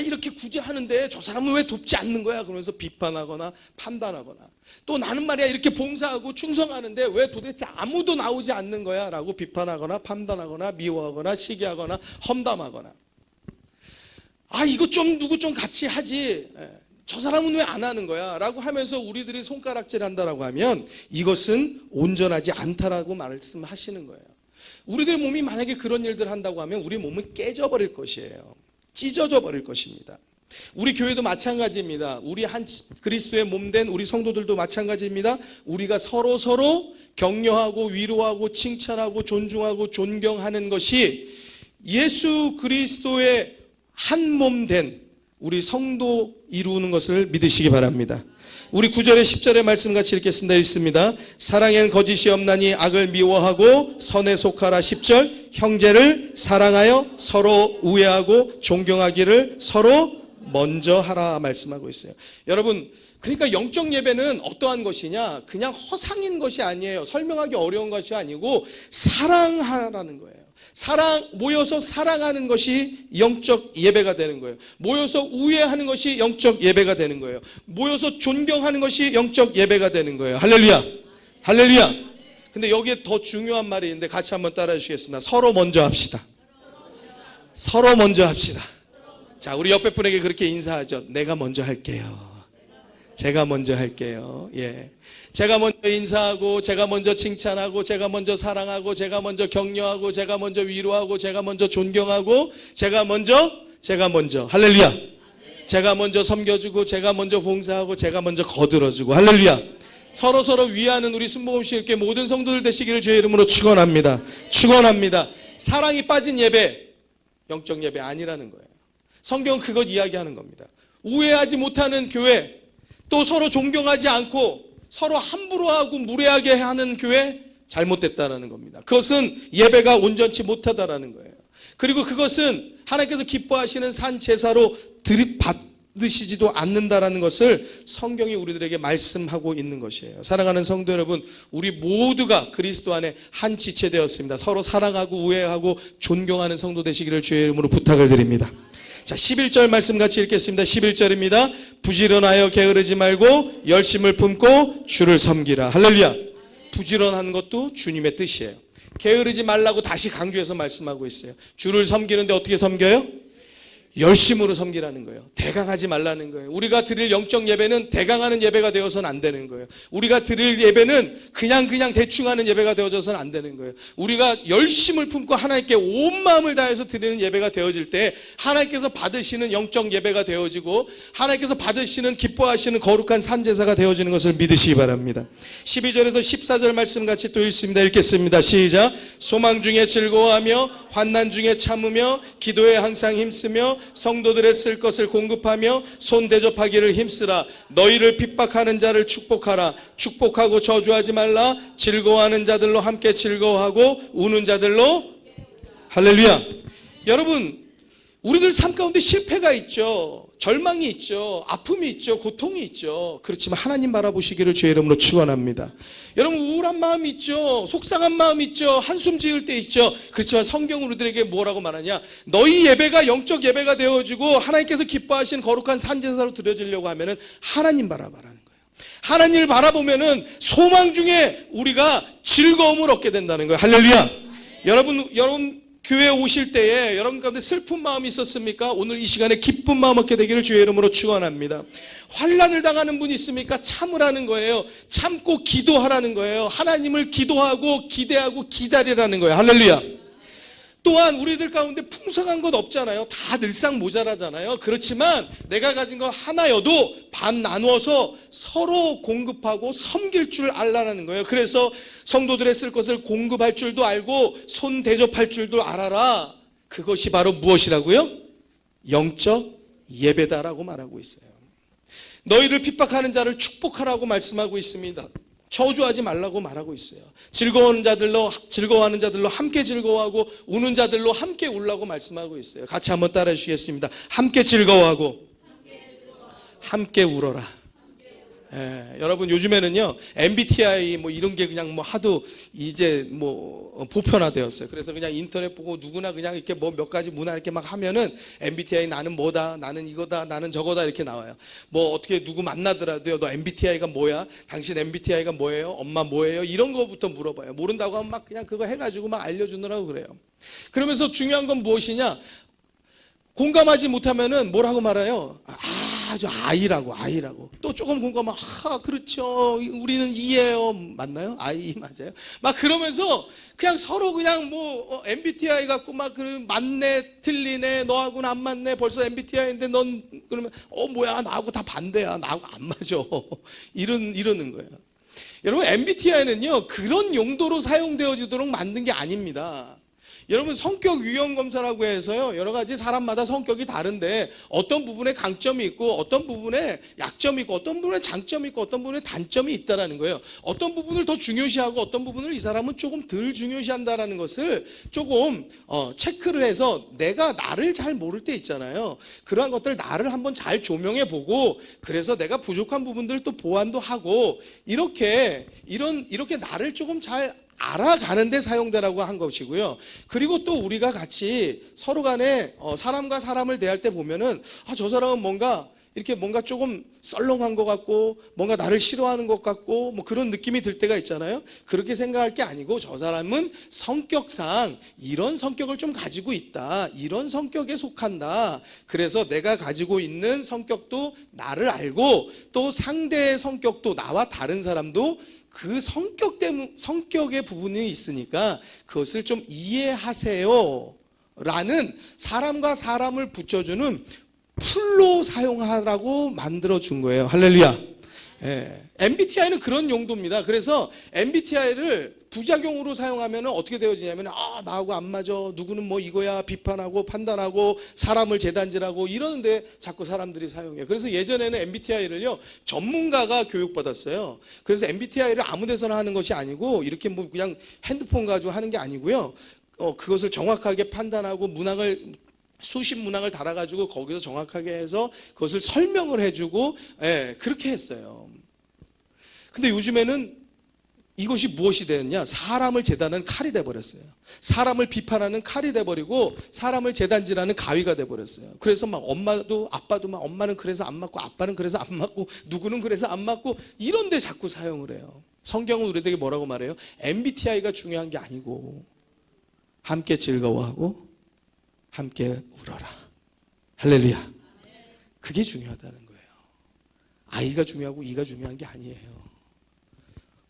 Speaker 3: 이렇게 구제하는데 저 사람은 왜 돕지 않는 거야? 그러면서 비판하거나 판단하거나, 또 나는 말이야 이렇게 봉사하고 충성하는데 왜 도대체 아무도 나오지 않는 거야? 라고 비판하거나 판단하거나 미워하거나 시기하거나 험담하거나, 이거 좀 누구 좀 같이 하지, 저 사람은 왜 안 하는 거야? 라고 하면서 우리들이 손가락질 한다라고 하면 이것은 온전하지 않다라고 말씀하시는 거예요. 우리들의 몸이 만약에 그런 일들을 한다고 하면 우리 몸은 깨져버릴 것이에요. 찢어져 버릴 것입니다. 우리 교회도 마찬가지입니다. 우리 한 그리스도의 몸된 우리 성도들도 마찬가지입니다. 우리가 서로 격려하고 위로하고 칭찬하고 존중하고 존경하는 것이 예수 그리스도의 한 몸 된 우리 성도 이루는 것을 믿으시기 바랍니다. 우리 9절에 10절의 말씀 같이 읽겠습니다. 읽습니다. 사랑엔 거짓이 없나니 악을 미워하고 선에 속하라. 10절, 형제를 사랑하여 서로 우애하고 존경하기를 서로 먼저 하라 말씀하고 있어요. 여러분, 그러니까 영적 예배는 어떠한 것이냐? 그냥 허상인 것이 아니에요. 설명하기 어려운 것이 아니고 사랑하라는 거예요. 모여서 사랑하는 것이 영적 예배가 되는 거예요. 모여서 우애하는 것이 영적 예배가 되는 거예요. 모여서 존경하는 것이 영적 예배가 되는 거예요. 할렐루야. 할렐루야. 근데 여기에 더 중요한 말이 있는데 같이 한번 따라해 주시겠습니다. 서로 먼저 합시다. 서로 먼저 합시다. 자, 우리 옆에 분에게 그렇게 인사하죠. 내가 먼저 할게요. 제가 먼저 할게요. 예. 제가 먼저 인사하고, 제가 먼저 칭찬하고, 제가 먼저 사랑하고, 제가 먼저 격려하고, 제가 먼저 위로하고, 제가 먼저 존경하고, 제가 먼저 할렐루야. 제가 먼저 섬겨주고, 제가 먼저 봉사하고, 제가 먼저 거들어주고, 할렐루야. 서로 위하는 우리 순복음시일교회 모든 성도들 되시기를 주의 이름으로 축원합니다. 축원합니다. 사랑이 빠진 예배, 영적 예배 아니라는 거예요. 성경은 그것 이야기하는 겁니다. 우애하지 못하는 교회, 또 서로 존경하지 않고 서로 함부로 하고 무례하게 하는 교회, 잘못됐다라는 겁니다. 그것은 예배가 온전치 못하다라는 거예요. 그리고 그것은 하나님께서 기뻐하시는 산 제사로 받으시지도 않는다라는 것을 성경이 우리들에게 말씀하고 있는 것이에요. 사랑하는 성도 여러분, 우리 모두가 그리스도 안에 한 지체 되었습니다. 서로 사랑하고 우애하고 존경하는 성도 되시기를 주의 이름으로 부탁을 드립니다. 자, 11절 말씀 같이 읽겠습니다. 11절입니다. 부지런하여 게으르지 말고 열심을 품고 주를 섬기라. 할렐루야. 부지런한 것도 주님의 뜻이에요. 게으르지 말라고 다시 강조해서 말씀하고 있어요. 주를 섬기는데 어떻게 섬겨요? 열심으로 섬기라는 거예요. 대강하지 말라는 거예요. 우리가 드릴 영적 예배는 대강하는 예배가 되어서는 안 되는 거예요. 우리가 드릴 예배는 그냥 대충 하는 예배가 되어져서는 안 되는 거예요. 우리가 열심을 품고 하나님께 온 마음을 다해서 드리는 예배가 되어질 때 하나님께서 받으시는 영적 예배가 되어지고, 하나님께서 받으시는 기뻐하시는 거룩한 산제사가 되어지는 것을 믿으시기 바랍니다. 12절에서 14절 말씀 같이 또 읽겠습니다. 시작. 소망 중에 즐거워하며 환난 중에 참으며 기도에 항상 힘쓰며 성도들의 쓸 것을 공급하며 손 대접하기를 힘쓰라. 너희를 핍박하는 자를 축복하라. 축복하고 저주하지 말라. 즐거워하는 자들로 함께 즐거워하고 우는 자들로. 할렐루야. 여러분, 우리들 삶 가운데 실패가 있죠. 절망이 있죠. 아픔이 있죠. 고통이 있죠. 그렇지만 하나님 바라보시기를 주의 이름으로 축원합니다. 여러분 우울한 마음 있죠. 속상한 마음 있죠. 한숨 지을 때 있죠. 그렇지만 성경은 우리들에게 뭐라고 말하냐? 너희 예배가 영적 예배가 되어지고 하나님께서 기뻐하시는 거룩한 산제사로 드려지려고 하면은 하나님 바라봐라는 거예요. 하나님을 바라보면은 소망 중에 우리가 즐거움을 얻게 된다는 거예요. 할렐루야. 여러분 교회에 오실 때에 여러분 가운데 슬픈 마음이 있었습니까? 오늘 이 시간에 기쁜 마음 얻게 되기를 주의 이름으로 축원합니다. 환난을 당하는 분이 있습니까? 참으라는 거예요. 참고 기도하라는 거예요. 하나님을 기도하고 기대하고 기다리라는 거예요. 할렐루야. 또한 우리들 가운데 풍성한 것 없잖아요. 다 늘상 모자라잖아요. 그렇지만 내가 가진 것 하나여도 반 나누어서 서로 공급하고 섬길 줄 알라는 거예요. 그래서 성도들의 쓸 것을 공급할 줄도 알고 손 대접할 줄도 알아라. 그것이 바로 무엇이라고요? 영적 예배다라고 말하고 있어요. 너희를 핍박하는 자를 축복하라고 말씀하고 있습니다. 저주하지 말라고 말하고 있어요. 즐거워하는 자들로 함께 즐거워하고 우는 자들로 함께 울라고 말씀하고 있어요. 같이 한번 따라해 주시겠습니다. 함께 즐거워하고 함께 울어라. 여러분 요즘에는요 MBTI 뭐 이런 게 그냥 뭐 하도 이제 뭐 보편화되었어요. 그래서 그냥 인터넷 보고 누구나 그냥 이렇게 뭐 몇 가지 문화 이렇게 막 하면은 MBTI 나는 뭐다, 나는 이거다, 나는 저거다 이렇게 나와요. 뭐 어떻게 누구 만나더라도요, 너 MBTI가 뭐야? 당신 MBTI가 뭐예요? 엄마 뭐예요? 이런 거부터 물어봐요. 모른다고 하면 막 그냥 그거 해가지고 막 알려주느라고 그래요. 그러면서 중요한 건 무엇이냐? 공감하지 못하면은 뭐라고 말해요? 아주 아이라고. 또 조금 공감하면 그렇죠. 우리는 이해해요. 맞나요? 아이 맞아요. 막 그러면서 그냥 서로 그냥 뭐 MBTI 갖고 막 맞네, 틀리네, 너하고는 안 맞네. 벌써 MBTI인데 넌 그러면 뭐야 나하고 다 반대야. 나하고 안 맞아. 이러는 거예요. 여러분 MBTI는요 그런 용도로 사용되어지도록 만든 게 아닙니다. 여러분 성격 유형 검사라고 해서요 여러 가지 사람마다 성격이 다른데 어떤 부분에 강점이 있고 어떤 부분에 약점이 있고 어떤 부분에 장점이 있고 어떤 부분에 단점이 있다라는 거예요. 어떤 부분을 더 중요시하고 어떤 부분을 이 사람은 조금 덜 중요시한다라는 것을 조금 체크를 해서 내가 나를 잘 모를 때 있잖아요. 그러한 것들 나를 한번 잘 조명해 보고 그래서 내가 부족한 부분들을 또 보완도 하고 이렇게 나를 조금 잘 알아가는 데 사용되라고 한 것이고요. 그리고 또 우리가 같이 서로 간에 사람과 사람을 대할 때 보면은 저 사람은 뭔가 조금 썰렁한 것 같고 뭔가 나를 싫어하는 것 같고 뭐 그런 느낌이 들 때가 있잖아요. 그렇게 생각할 게 아니고 저 사람은 성격상 이런 성격을 좀 가지고 있다. 이런 성격에 속한다. 그래서 내가 가지고 있는 성격도 나를 알고 또 상대의 성격도 나와 다른 사람도 그 성격의 부분이 있으니까 그것을 좀 이해하세요 라는 사람과 사람을 붙여주는 풀로 사용하라고 만들어준 거예요. 할렐루야. MBTI는 그런 용도입니다. 그래서 MBTI를 부작용으로 사용하면 어떻게 되어지냐면 나하고 안 맞아, 누구는 뭐 이거야, 비판하고 판단하고 사람을 재단질하고 이러는데 자꾸 사람들이 사용해요. 그래서 예전에는 MBTI를요 전문가가 교육받았어요. 그래서 MBTI를 아무 데서나 하는 것이 아니고 이렇게 뭐 그냥 핸드폰 가지고 하는 게 아니고요 그것을 정확하게 판단하고 수십 문항을 달아가지고 거기서 정확하게 해서 그것을 설명을 해주고 그렇게 했어요. 근데 요즘에는 이것이 무엇이 되었냐? 사람을 재단하는 칼이 돼버렸어요. 사람을 비판하는 칼이 돼버리고 사람을 재단질하는 가위가 돼버렸어요. 그래서 막 엄마도 아빠도 막 엄마는 그래서 안 맞고 아빠는 그래서 안 맞고 누구는 그래서 안 맞고 이런데 자꾸 사용을 해요. 성경은 우리에게 뭐라고 말해요? MBTI가 중요한 게 아니고 함께 즐거워하고 함께 울어라. 할렐루야. 그게 중요하다는 거예요. I가 중요하고 E가 중요한 게 아니에요.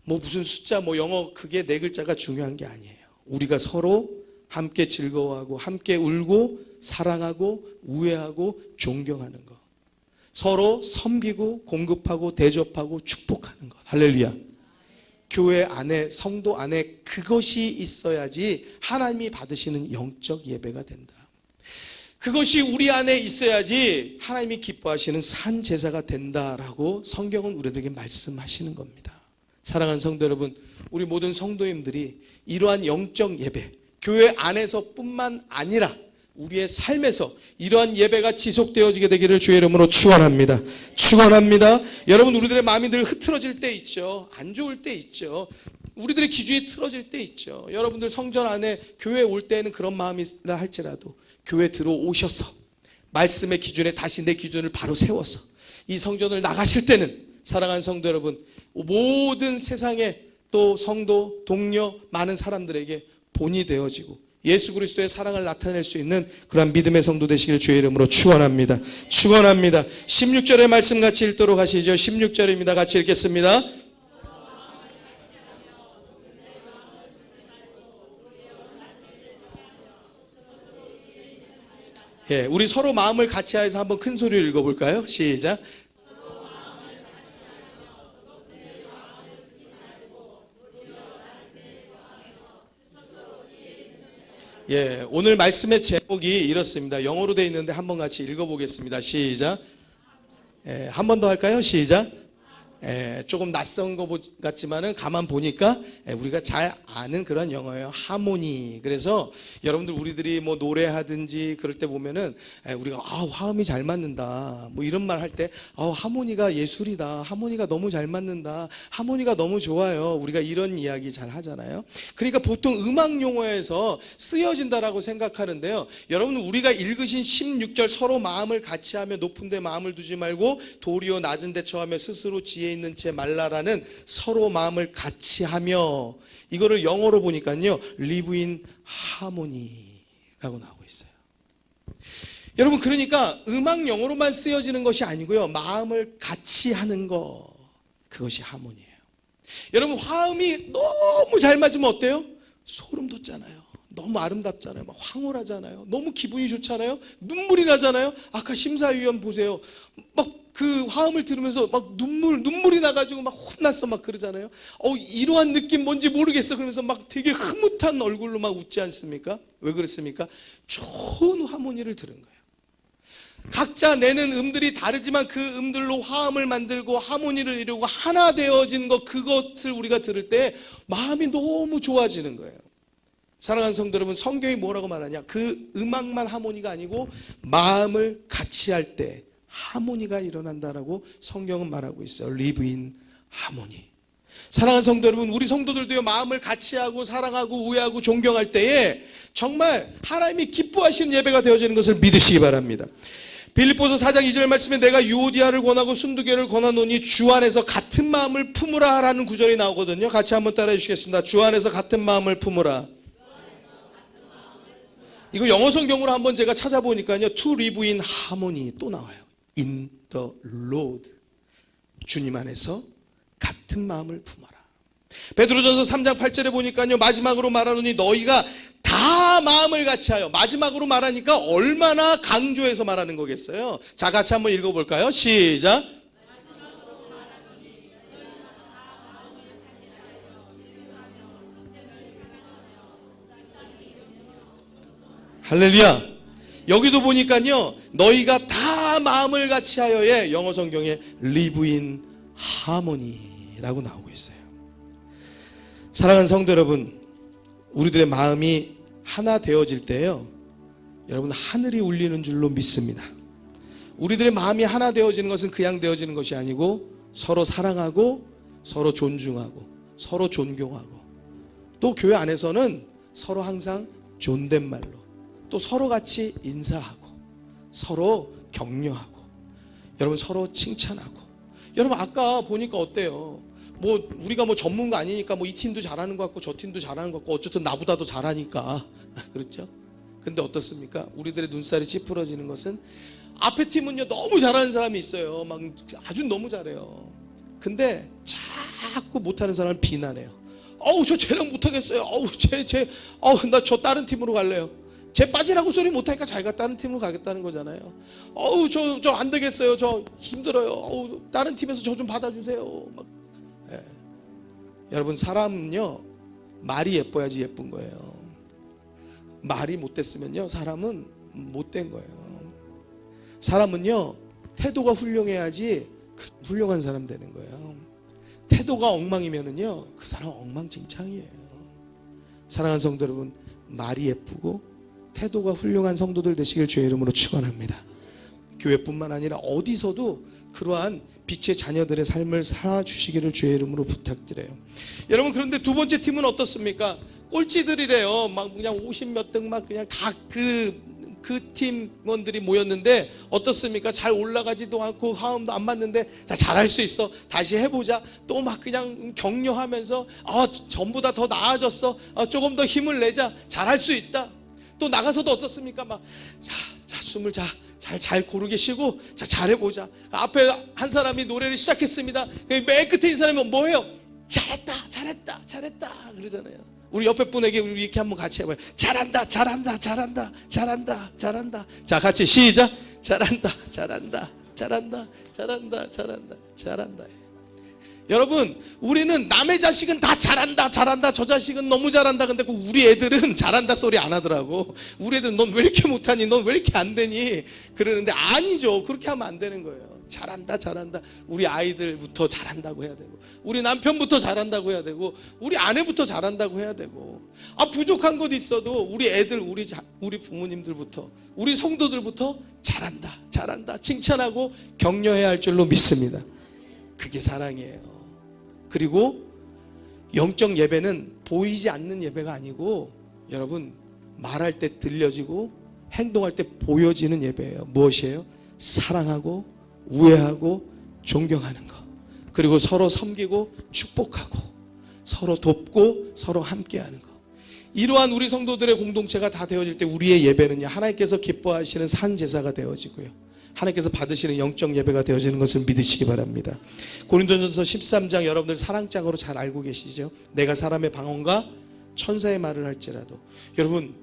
Speaker 3: 뭐 무슨 숫자 뭐 영어 그게 네 글자가 중요한 게 아니에요. 우리가 서로 함께 즐거워하고 함께 울고 사랑하고 우애하고 존경하는 것. 서로 섬기고 공급하고 대접하고 축복하는 것. 할렐루야. 교회 안에 성도 안에 그것이 있어야지 하나님이 받으시는 영적 예배가 된다. 그것이 우리 안에 있어야지 하나님이 기뻐하시는 산 제사가 된다라고 성경은 우리들에게 말씀하시는 겁니다. 사랑하는 성도 여러분, 우리 모든 성도님들이 이러한 영적 예배, 교회 안에서뿐만 아니라 우리의 삶에서 이러한 예배가 지속되어지게 되기를 주의 이름으로 축원합니다. 축원합니다. 여러분, 우리들의 마음이 늘 흐트러질 때 있죠. 안 좋을 때 있죠. 우리들의 기준이 틀어질 때 있죠. 여러분들 성전 안에 교회 올 때에는 그런 마음이라 할지라도 교회 들어오셔서 말씀의 기준에 다시 내 기준을 바로 세워서 이 성전을 나가실 때는 사랑하는 성도 여러분, 모든 세상의 또 성도, 동료, 많은 사람들에게 본이 되어지고 예수 그리스도의 사랑을 나타낼 수 있는 그러한 믿음의 성도 되시길 주의 이름으로 축원합니다. 축원합니다. 16절의 말씀 같이 읽도록 하시죠. 16절입니다. 같이 읽겠습니다. 예, 우리 서로 마음을 같이 해서 한번 큰 소리로 읽어볼까요? 시작. 예, 오늘 말씀의 제목이 이렇습니다. 영어로 되어 있는데 한번 같이 읽어보겠습니다. 시작. 예, 한 번 더 할까요? 시작. 조금 낯선 것 같지만은 가만 보니까 우리가 잘 아는 그런 영어예요. 하모니. 그래서 여러분들 우리들이 뭐 노래하든지 그럴 때 보면은 우리가 화음이 잘 맞는다 뭐 이런 말 할 때 하모니가 예술이다, 하모니가 너무 잘 맞는다, 하모니가 너무 좋아요, 우리가 이런 이야기 잘 하잖아요. 그러니까 보통 음악 용어에서 쓰여진다라고 생각하는데요, 여러분 우리가 읽으신 16절 서로 마음을 같이 하며 높은 데 마음을 두지 말고 도리어 낮은 데 처하며 스스로 지혜 있는 채 말라라는 서로 마음을 같이 하며, 이거를 영어로 보니까요 live in harmony라고 나오고 있어요. 여러분, 그러니까 음악 용어로만 쓰여지는 것이 아니고요, 마음을 같이 하는 거, 그것이 하모니예요. 여러분, 화음이 너무 잘 맞으면 어때요? 소름 돋잖아요. 너무 아름답잖아요. 막 황홀하잖아요. 너무 기분이 좋잖아요. 눈물이 나잖아요. 아까 심사위원 보세요. 막 그 화음을 들으면서 막 눈물이 나가지고 막 혼났어 막 그러잖아요. 이러한 느낌 뭔지 모르겠어 그러면서 막 되게 흐뭇한 얼굴로 막 웃지 않습니까? 왜 그랬습니까? 좋은 하모니를 들은 거예요. 각자 내는 음들이 다르지만 그 음들로 화음을 만들고 하모니를 이루고 하나 되어진 것, 그것을 우리가 들을 때 마음이 너무 좋아지는 거예요. 사랑하는 성도 여러분, 성경이 뭐라고 말하냐? 그 음악만 하모니가 아니고 마음을 같이 할 때 하모니가 일어난다라고 성경은 말하고 있어요. Live in harmony. 사랑하는 성도 여러분, 우리 성도들도요, 마음을 같이 하고 사랑하고 우애하고 존경할 때에 정말 하나님이 기뻐하시는 예배가 되어지는 것을 믿으시기 바랍니다. 빌립보서 4장 2절 말씀에 내가 유오디아를 권하고 순두개를 권하노니 주 안에서 같은 마음을 품으라 라는 구절이 나오거든요. 같이 한번 따라해 주시겠습니다. 주 안에서 같은 마음을 품으라. 이거 영어 성경으로 한번 제가 찾아보니까요, to live in harmony 또 나와요. In the Lord. 주님 안에서 같은 마음을 품어라. 베드로전서 3장 8절에 보니까요, 마지막으로 말하노니 너희가 다 마음을 같이 하여. 마지막으로 말하니까 얼마나 강조해서 말하는 거겠어요. 자, 같이 한번 읽어볼까요? 시작. 할렐루야. 여기도 보니까요, 너희가 다 마음을 같이 하여의 영어 성경에 live in harmony라고 나오고 있어요. 사랑하는 성도 여러분, 우리들의 마음이 하나 되어질 때요, 여러분 하늘이 울리는 줄로 믿습니다. 우리들의 마음이 하나 되어지는 것은 그냥 되어지는 것이 아니고 서로 사랑하고 서로 존중하고 서로 존경하고, 또 교회 안에서는 서로 항상 존댓말로 또 서로 같이 인사하고 서로 격려하고, 여러분 서로 칭찬하고. 여러분 아까 보니까 어때요? 뭐 우리가 뭐 전문가 아니니까 뭐 이 팀도 잘하는 것 같고 저 팀도 잘하는 것 같고 어쨌든 나보다도 잘하니까 그렇죠? 근데 어떻습니까? 우리들의 눈살이 찌푸러지는 것은 앞에 팀은요 너무 잘하는 사람이 있어요. 막 아주 너무 잘해요. 근데 자꾸 못하는 사람을 비난해요. 저 쟤랑 못하겠어요. 나 저 다른 팀으로 갈래요. 쟤 빠지라고 소리 못하니까 자기가 다른 팀으로 가겠다는 거잖아요. 저 안 되겠어요. 저 힘들어요. 다른 팀에서 저 좀 받아주세요. 막. 예. 여러분, 사람은요 말이 예뻐야지 예쁜 거예요. 말이 못됐으면요 사람은 못된 거예요. 사람은요 태도가 훌륭해야지 훌륭한 사람 되는 거예요. 태도가 엉망이면은요 그 사람 엉망진창이에요. 사랑하는 성도 여러분, 말이 예쁘고 태도가 훌륭한 성도들 되시길 주의 이름으로 축원합니다. 교회뿐만 아니라 어디서도 그러한 빛의 자녀들의 삶을 살아주시기를 주의 이름으로 부탁드려요. 여러분, 그런데 두 번째 팀은 어떻습니까? 꼴찌들이래요. 막 그냥 50몇 등 막 그냥 다 그 팀원들이 모였는데 어떻습니까? 잘 올라가지도 않고 화음도 안 맞는데 자, 잘할 수 있어. 다시 해보자. 또 막 그냥 격려하면서 전부 다 더 나아졌어. 조금 더 힘을 내자. 잘할 수 있다. 또 나가서도 어떻습니까? 막 자, 숨을 잘 고르게 쉬고 자, 잘해보자. 앞에 한 사람이 노래를 시작했습니다. 맨 끝에 있는 사람이 뭐예요? 잘했다 그러잖아요. 우리 옆에 분에게 우리 이렇게 한번 같이 해봐요. 잘한다. 자, 같이 시작. 잘한다. 여러분, 우리는 남의 자식은 다 잘한다. 저 자식은 너무 잘한다. 근데 우리 애들은 잘한다 소리 안 하더라고. 우리 애들은 넌 왜 이렇게 못하니? 넌 왜 이렇게 안 되니? 그러는데 아니죠. 그렇게 하면 안 되는 거예요. 잘한다. 우리 아이들부터 잘한다고 해야 되고, 우리 남편부터 잘한다고 해야 되고, 우리 아내부터 잘한다고 해야 되고, 부족한 것 있어도 우리 애들, 우리 부모님들부터, 우리 성도들부터 잘한다. 칭찬하고 격려해야 할 줄로 믿습니다. 그게 사랑이에요. 그리고 영적 예배는 보이지 않는 예배가 아니고, 여러분, 말할 때 들려지고 행동할 때 보여지는 예배예요. 무엇이에요? 사랑하고 우애하고 존경하는 것, 그리고 서로 섬기고 축복하고 서로 돕고 서로 함께하는 것. 이러한 우리 성도들의 공동체가 다 되어질 때 우리의 예배는요, 하나님께서 기뻐하시는 산 제사가 되어지고요, 하나님께서 받으시는 영적 예배가 되어지는 것을 믿으시기 바랍니다. 고린도전서 13장 여러분들 사랑장으로 잘 알고 계시죠? 내가 사람의 방언과 천사의 말을 할지라도. 여러분,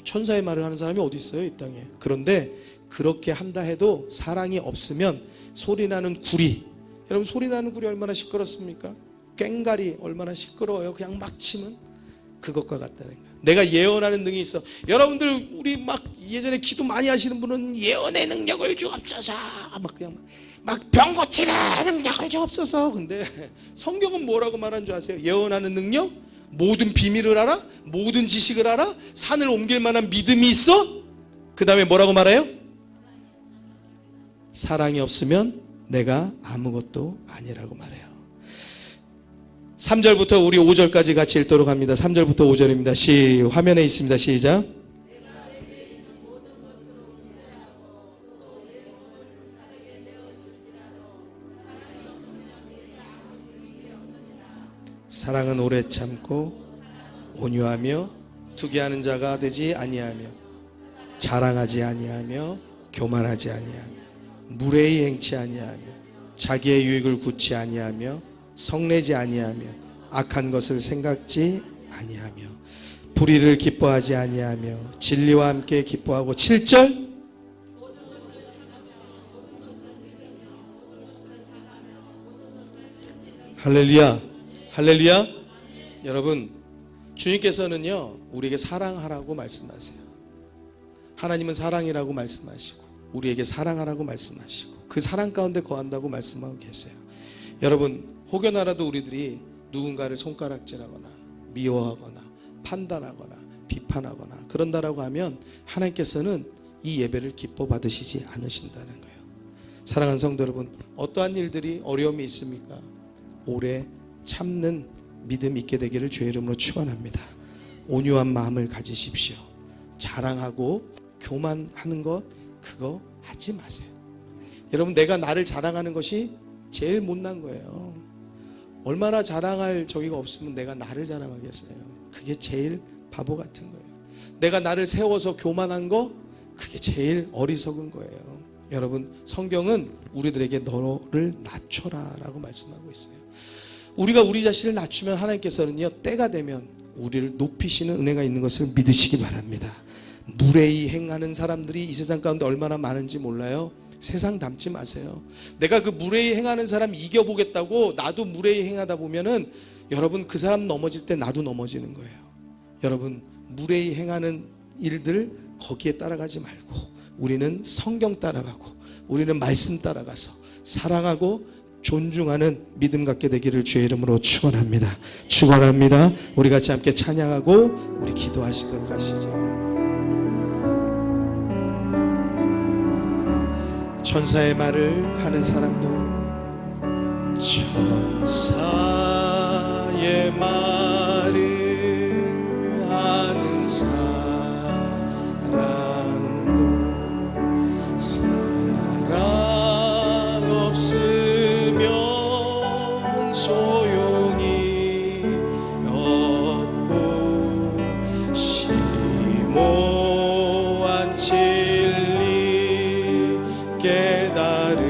Speaker 3: 천사의 말을 하는 사람이 어디 있어요, 이 땅에? 그런데 그렇게 한다 해도 사랑이 없으면 소리나는 구리, 여러분 소리나는 구리 얼마나 시끄럽습니까? 꽹가리 얼마나 시끄러워요. 그냥 막 치면 그것과 같다는 거예요. 내가 예언하는 능이 있어. 여러분들 우리 막 예전에 기도 많이 하시는 분은 예언의 능력을 주옵소서, 막 그냥 막 병 고치라 능력을 주옵소서. 근데 성경은 뭐라고 말하는 줄 아세요? 예언하는 능력, 모든 비밀을 알아, 모든 지식을 알아, 산을 옮길 만한 믿음이 있어. 그 다음에 뭐라고 말해요? 사랑이 없으면 내가 아무것도 아니라고 말해요. 3절부터 우리 5절까지 같이 읽도록 합니다. 3절부터 5절입니다. 화면에 있습니다. 시작. 사랑은 오래 참고 온유하며 투기하는 자가 되지 아니하며 자랑하지 아니하며 교만하지 아니하며 무례히 행치 아니하며 자기의 유익을 굳지 아니하며 성내지 아니하며 악한 것을 생각지 아니하며 불의를 기뻐하지 아니하며 진리와 함께 기뻐하고. 7절 할렐루야. 여러분, 주님께서는요 우리에게 사랑하라고 말씀하세요. 하나님은 사랑이라고 말씀하시고 우리에게 사랑하라고 말씀하시고 그 사랑 가운데 거한다고 말씀하고 계세요. 여러분, 혹여나라도 우리들이 누군가를 손가락질하거나 미워하거나 판단하거나 비판하거나 그런다라고 하면 하나님께서는 이 예배를 기뻐 받으시지 않으신다는 거예요. 사랑하는 성도 여러분, 어떠한 일들이 어려움이 있습니까? 오래 참는 믿음 있게 되기를 주의 이름으로 축원합니다. 온유한 마음을 가지십시오. 자랑하고 교만하는 것 그거 하지 마세요. 여러분, 내가 나를 자랑하는 것이 제일 못난 거예요. 얼마나 자랑할 저기가 없으면 내가 나를 자랑하겠어요. 그게 제일 바보 같은 거예요. 내가 나를 세워서 교만한 거 그게 제일 어리석은 거예요. 여러분, 성경은 우리들에게 너를 낮춰라 라고 말씀하고 있어요. 우리가 우리 자신을 낮추면 하나님께서는요 때가 되면 우리를 높이시는 은혜가 있는 것을 믿으시기 바랍니다. 무례히 행하는 사람들이 이 세상 가운데 얼마나 많은지 몰라요? 세상 닮지 마세요. 내가 그 무례히 행하는 사람 이겨보겠다고 나도 무례히 행하다 보면은 여러분 그 사람 넘어질 때 나도 넘어지는 거예요. 여러분, 무례히 행하는 일들 거기에 따라가지 말고 우리는 성경 따라가고 우리는 말씀 따라가서 사랑하고 존중하는 믿음 갖게 되기를 주의 이름으로 축원합니다. 축원합니다. 우리 같이 함께 찬양하고 우리 기도하시도록 하시죠. 천사의 말을 하는 사람도 천사의 말을 하는 사람도 사랑 없으면 소용이 없고 심오한 진리 깨달은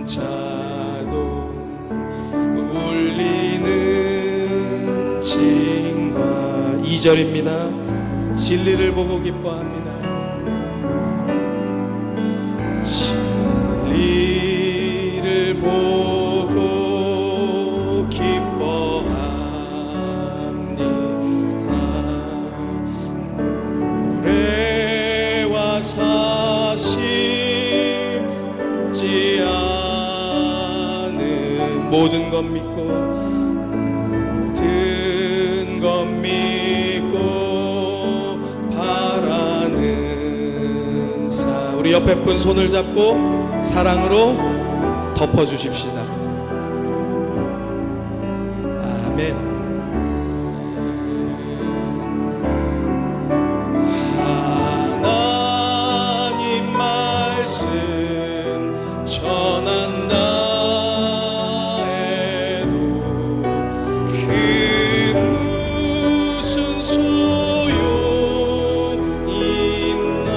Speaker 3: 자도 울리는 징과 2절입니다. 진리를 보고 기뻐합니다. 진리를 보고 기뻐합니다. 모래와 사심지 않은 모든 것 믿고 모든 것 믿고 바라는 사 우리 옆에 분 손을 잡고 사랑으로 덮어주십시다. 아멘. 하나님 말씀 전한다 해도 그 무슨 소용 있나.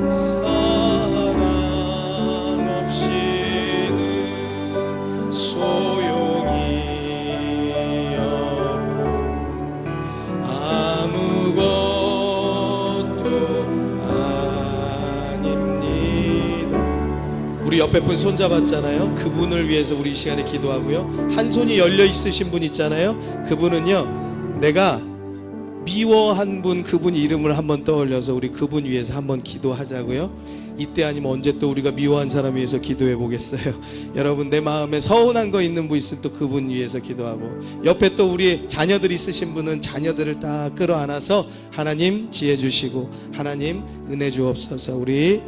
Speaker 3: 사랑 없이는 소용이 없고 아무것도 아닙니다. 우리 옆에 분 손잡았잖아요. 그분을 위해서 우리 이 시간에 기도하고요. 한 손이 열려 있으신 분 있잖아요. 그분은요, 내가 미워한 분, 그분 이름을 한번 떠올려서 우리 그분 위해서 한번 기도하자고요. 이때 아니면 언제 또 우리가 미워한 사람 위해서 기도해 보겠어요. 여러분, 내 마음에 서운한 거 있는 분 있으면 또 그분 위해서 기도하고, 옆에 또 우리 자녀들 있으신 분은 자녀들을 다 끌어안아서 하나님 지혜 주시고 하나님 은혜 주옵소서. 우리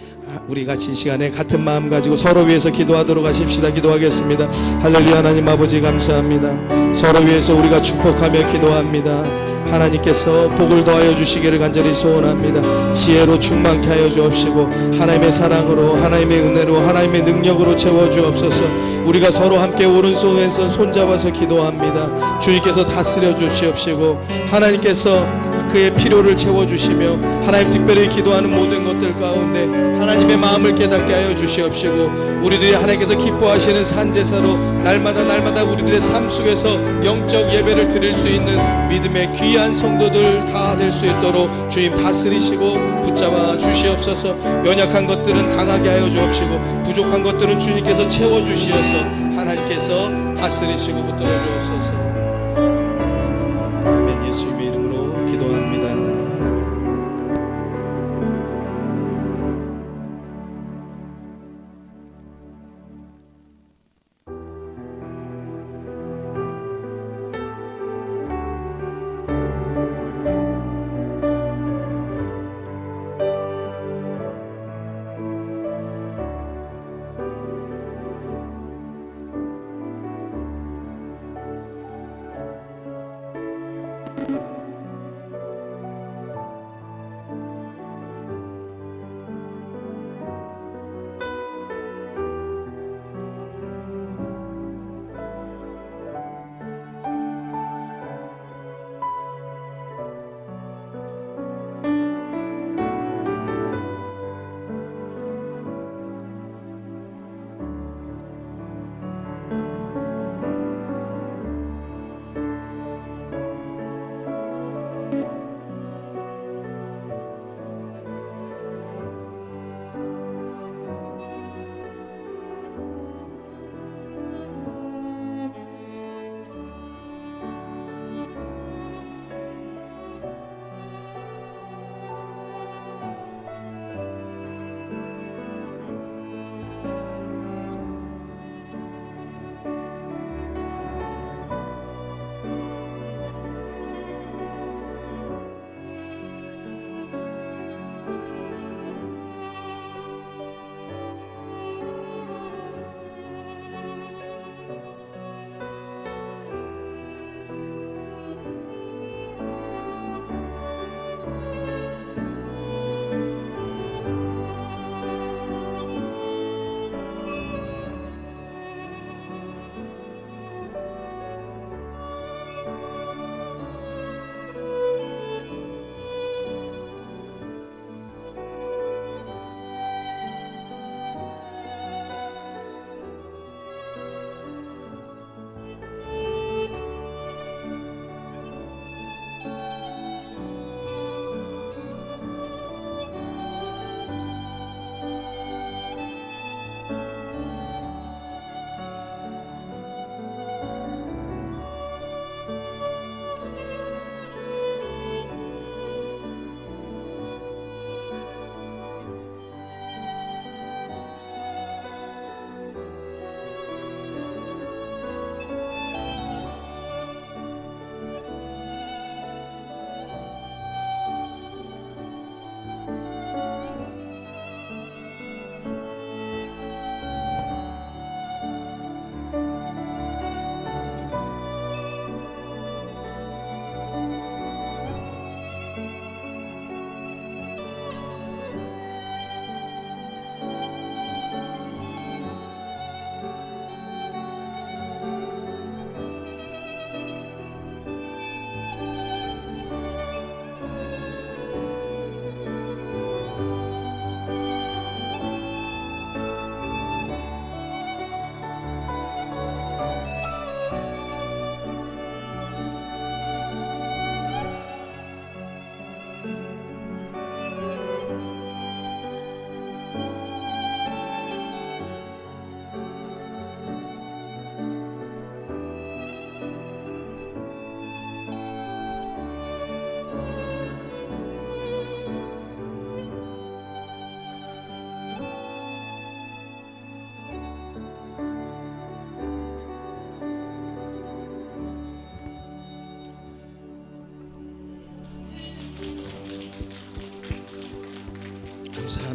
Speaker 3: 같이 이 시간에 같은 마음 가지고 서로 위해서 기도하도록 하십시다. 기도하겠습니다. 할렐루야. 하나님 아버지 감사합니다. 서로 위해서 우리가 축복하며 기도합니다. 하나님께서 복을 더하여 주시기를 간절히 소원합니다. 지혜로 충만케 하여 주옵시고 하나님의 사랑으로, 하나님의 은혜로, 하나님의 능력으로 채워 주옵소서. 우리가 서로 함께 오른손에서 손잡아서 기도합니다. 주님께서 다스려 주시옵시고 하나님께서 그의 필요를 채워주시며 하나님 특별히 기도하는 모든 것들 가운데 하나님의 마음을 깨닫게 하여 주시옵시고 우리들이 하나님께서 기뻐하시는 산제사로 날마다 우리들의 삶 속에서 영적 예배를 드릴 수 있는 믿음의 귀한 성도들 다 될 수 있도록 주님 다스리시고 붙잡아 주시옵소서. 연약한 것들은 강하게 하여 주옵시고 부족한 것들은 주님께서 채워주시어서 하나님께서 다스리시고 붙들어 주옵소서. 아멘. 예수님의 이름으로 기도합니다. 아멘.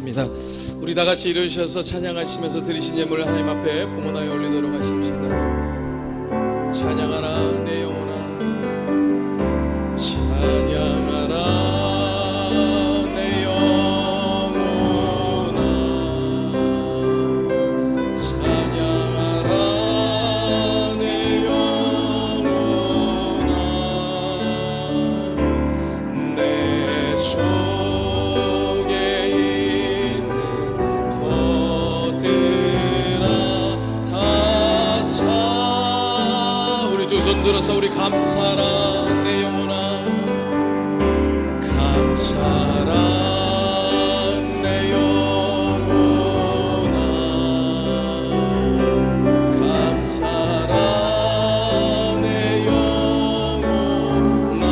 Speaker 3: 기도합니다. 우리 다 같이 일어서셔서 찬양하시면서 드리신 예물을 하나님 앞에 봉헌하여 올리도록 하십시다. 찬양하라 내 영혼아, 찬양하라 내 영혼아, 찬양하라 내 영혼아, 내 속에 있는 것들아 다 차. 우리 두 손 들어서 우리 감사라 내 영혼아, 감사라 내 영혼아, 감사라 내 영혼아,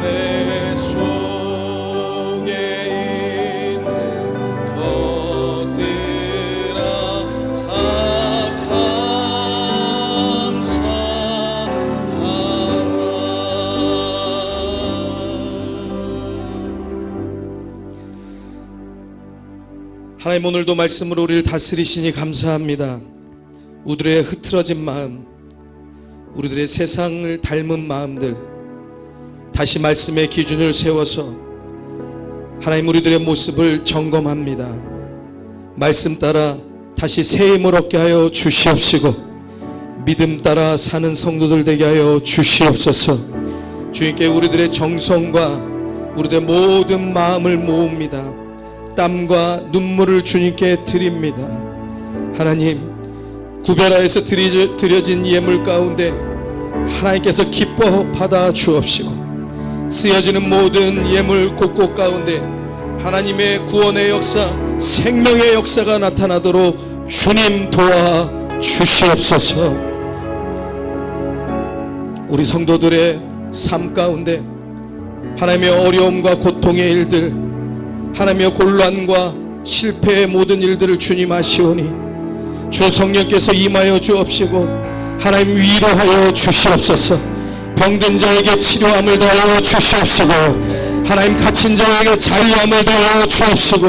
Speaker 3: 내 속에 있는 것들아 다 하나님, 오늘도 말씀으로 우리를 다스리시니 감사합니다. 우리들의 흐트러진 마음, 우리들의 세상을 닮은 마음들 다시 말씀의 기준을 세워서 하나님 우리들의 모습을 점검합니다. 말씀 따라 다시 새 힘을 얻게 하여 주시옵시고 믿음 따라 사는 성도들 되게 하여 주시옵소서. 주님께 우리들의 정성과 우리들의 모든 마음을 모읍니다. 땀과 눈물을 주님께 드립니다. 하나님, 구별하여서 드려진 예물 가운데 하나님께서 기뻐 받아 주옵시고 쓰여지는 모든 예물 곳곳 가운데 하나님의 구원의 역사, 생명의 역사가 나타나도록 주님 도와 주시옵소서. 우리 성도들의 삶 가운데 하나님의 어려움과 고통의 일들, 하나님의 곤란과 실패의 모든 일들을 주님 아시오니 주 성령께서 임하여 주옵시고 하나님 위로하여 주시옵소서. 병든 자에게 치료함을 더하여 주시옵시고 하나님 갇힌 자에게 자유함을 더하여 주옵시고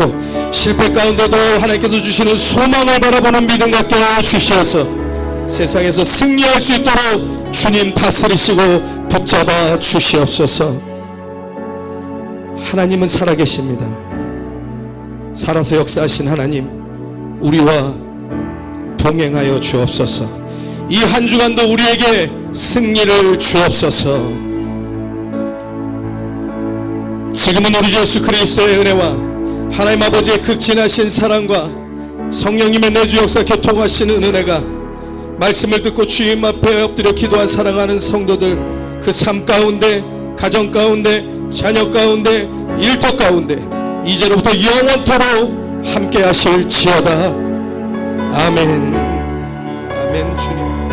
Speaker 3: 실패 가운데도 하나님께서 주시는 소망을 바라보는 믿음 갖게 하여 주시어서 세상에서 승리할 수 있도록 주님 다스리시고 붙잡아 주시옵소서. 하나님은 살아계십니다. 살아서 역사하신 하나님, 우리와 동행하여 주옵소서. 이 한 주간도 우리에게 승리를 주옵소서. 지금은 우리 주 예수 그리스도의 은혜와 하나님 아버지의 극진하신 사랑과 성령님의 내주 역사 교통하시는 은혜가 말씀을 듣고 주님 앞에 엎드려 기도한 사랑하는 성도들 그 삶 가운데, 가정 가운데, 자녀 가운데, 일터 가운데 이제로부터 영원토록 함께 하실지어다. 아멘. 아멘. 주님.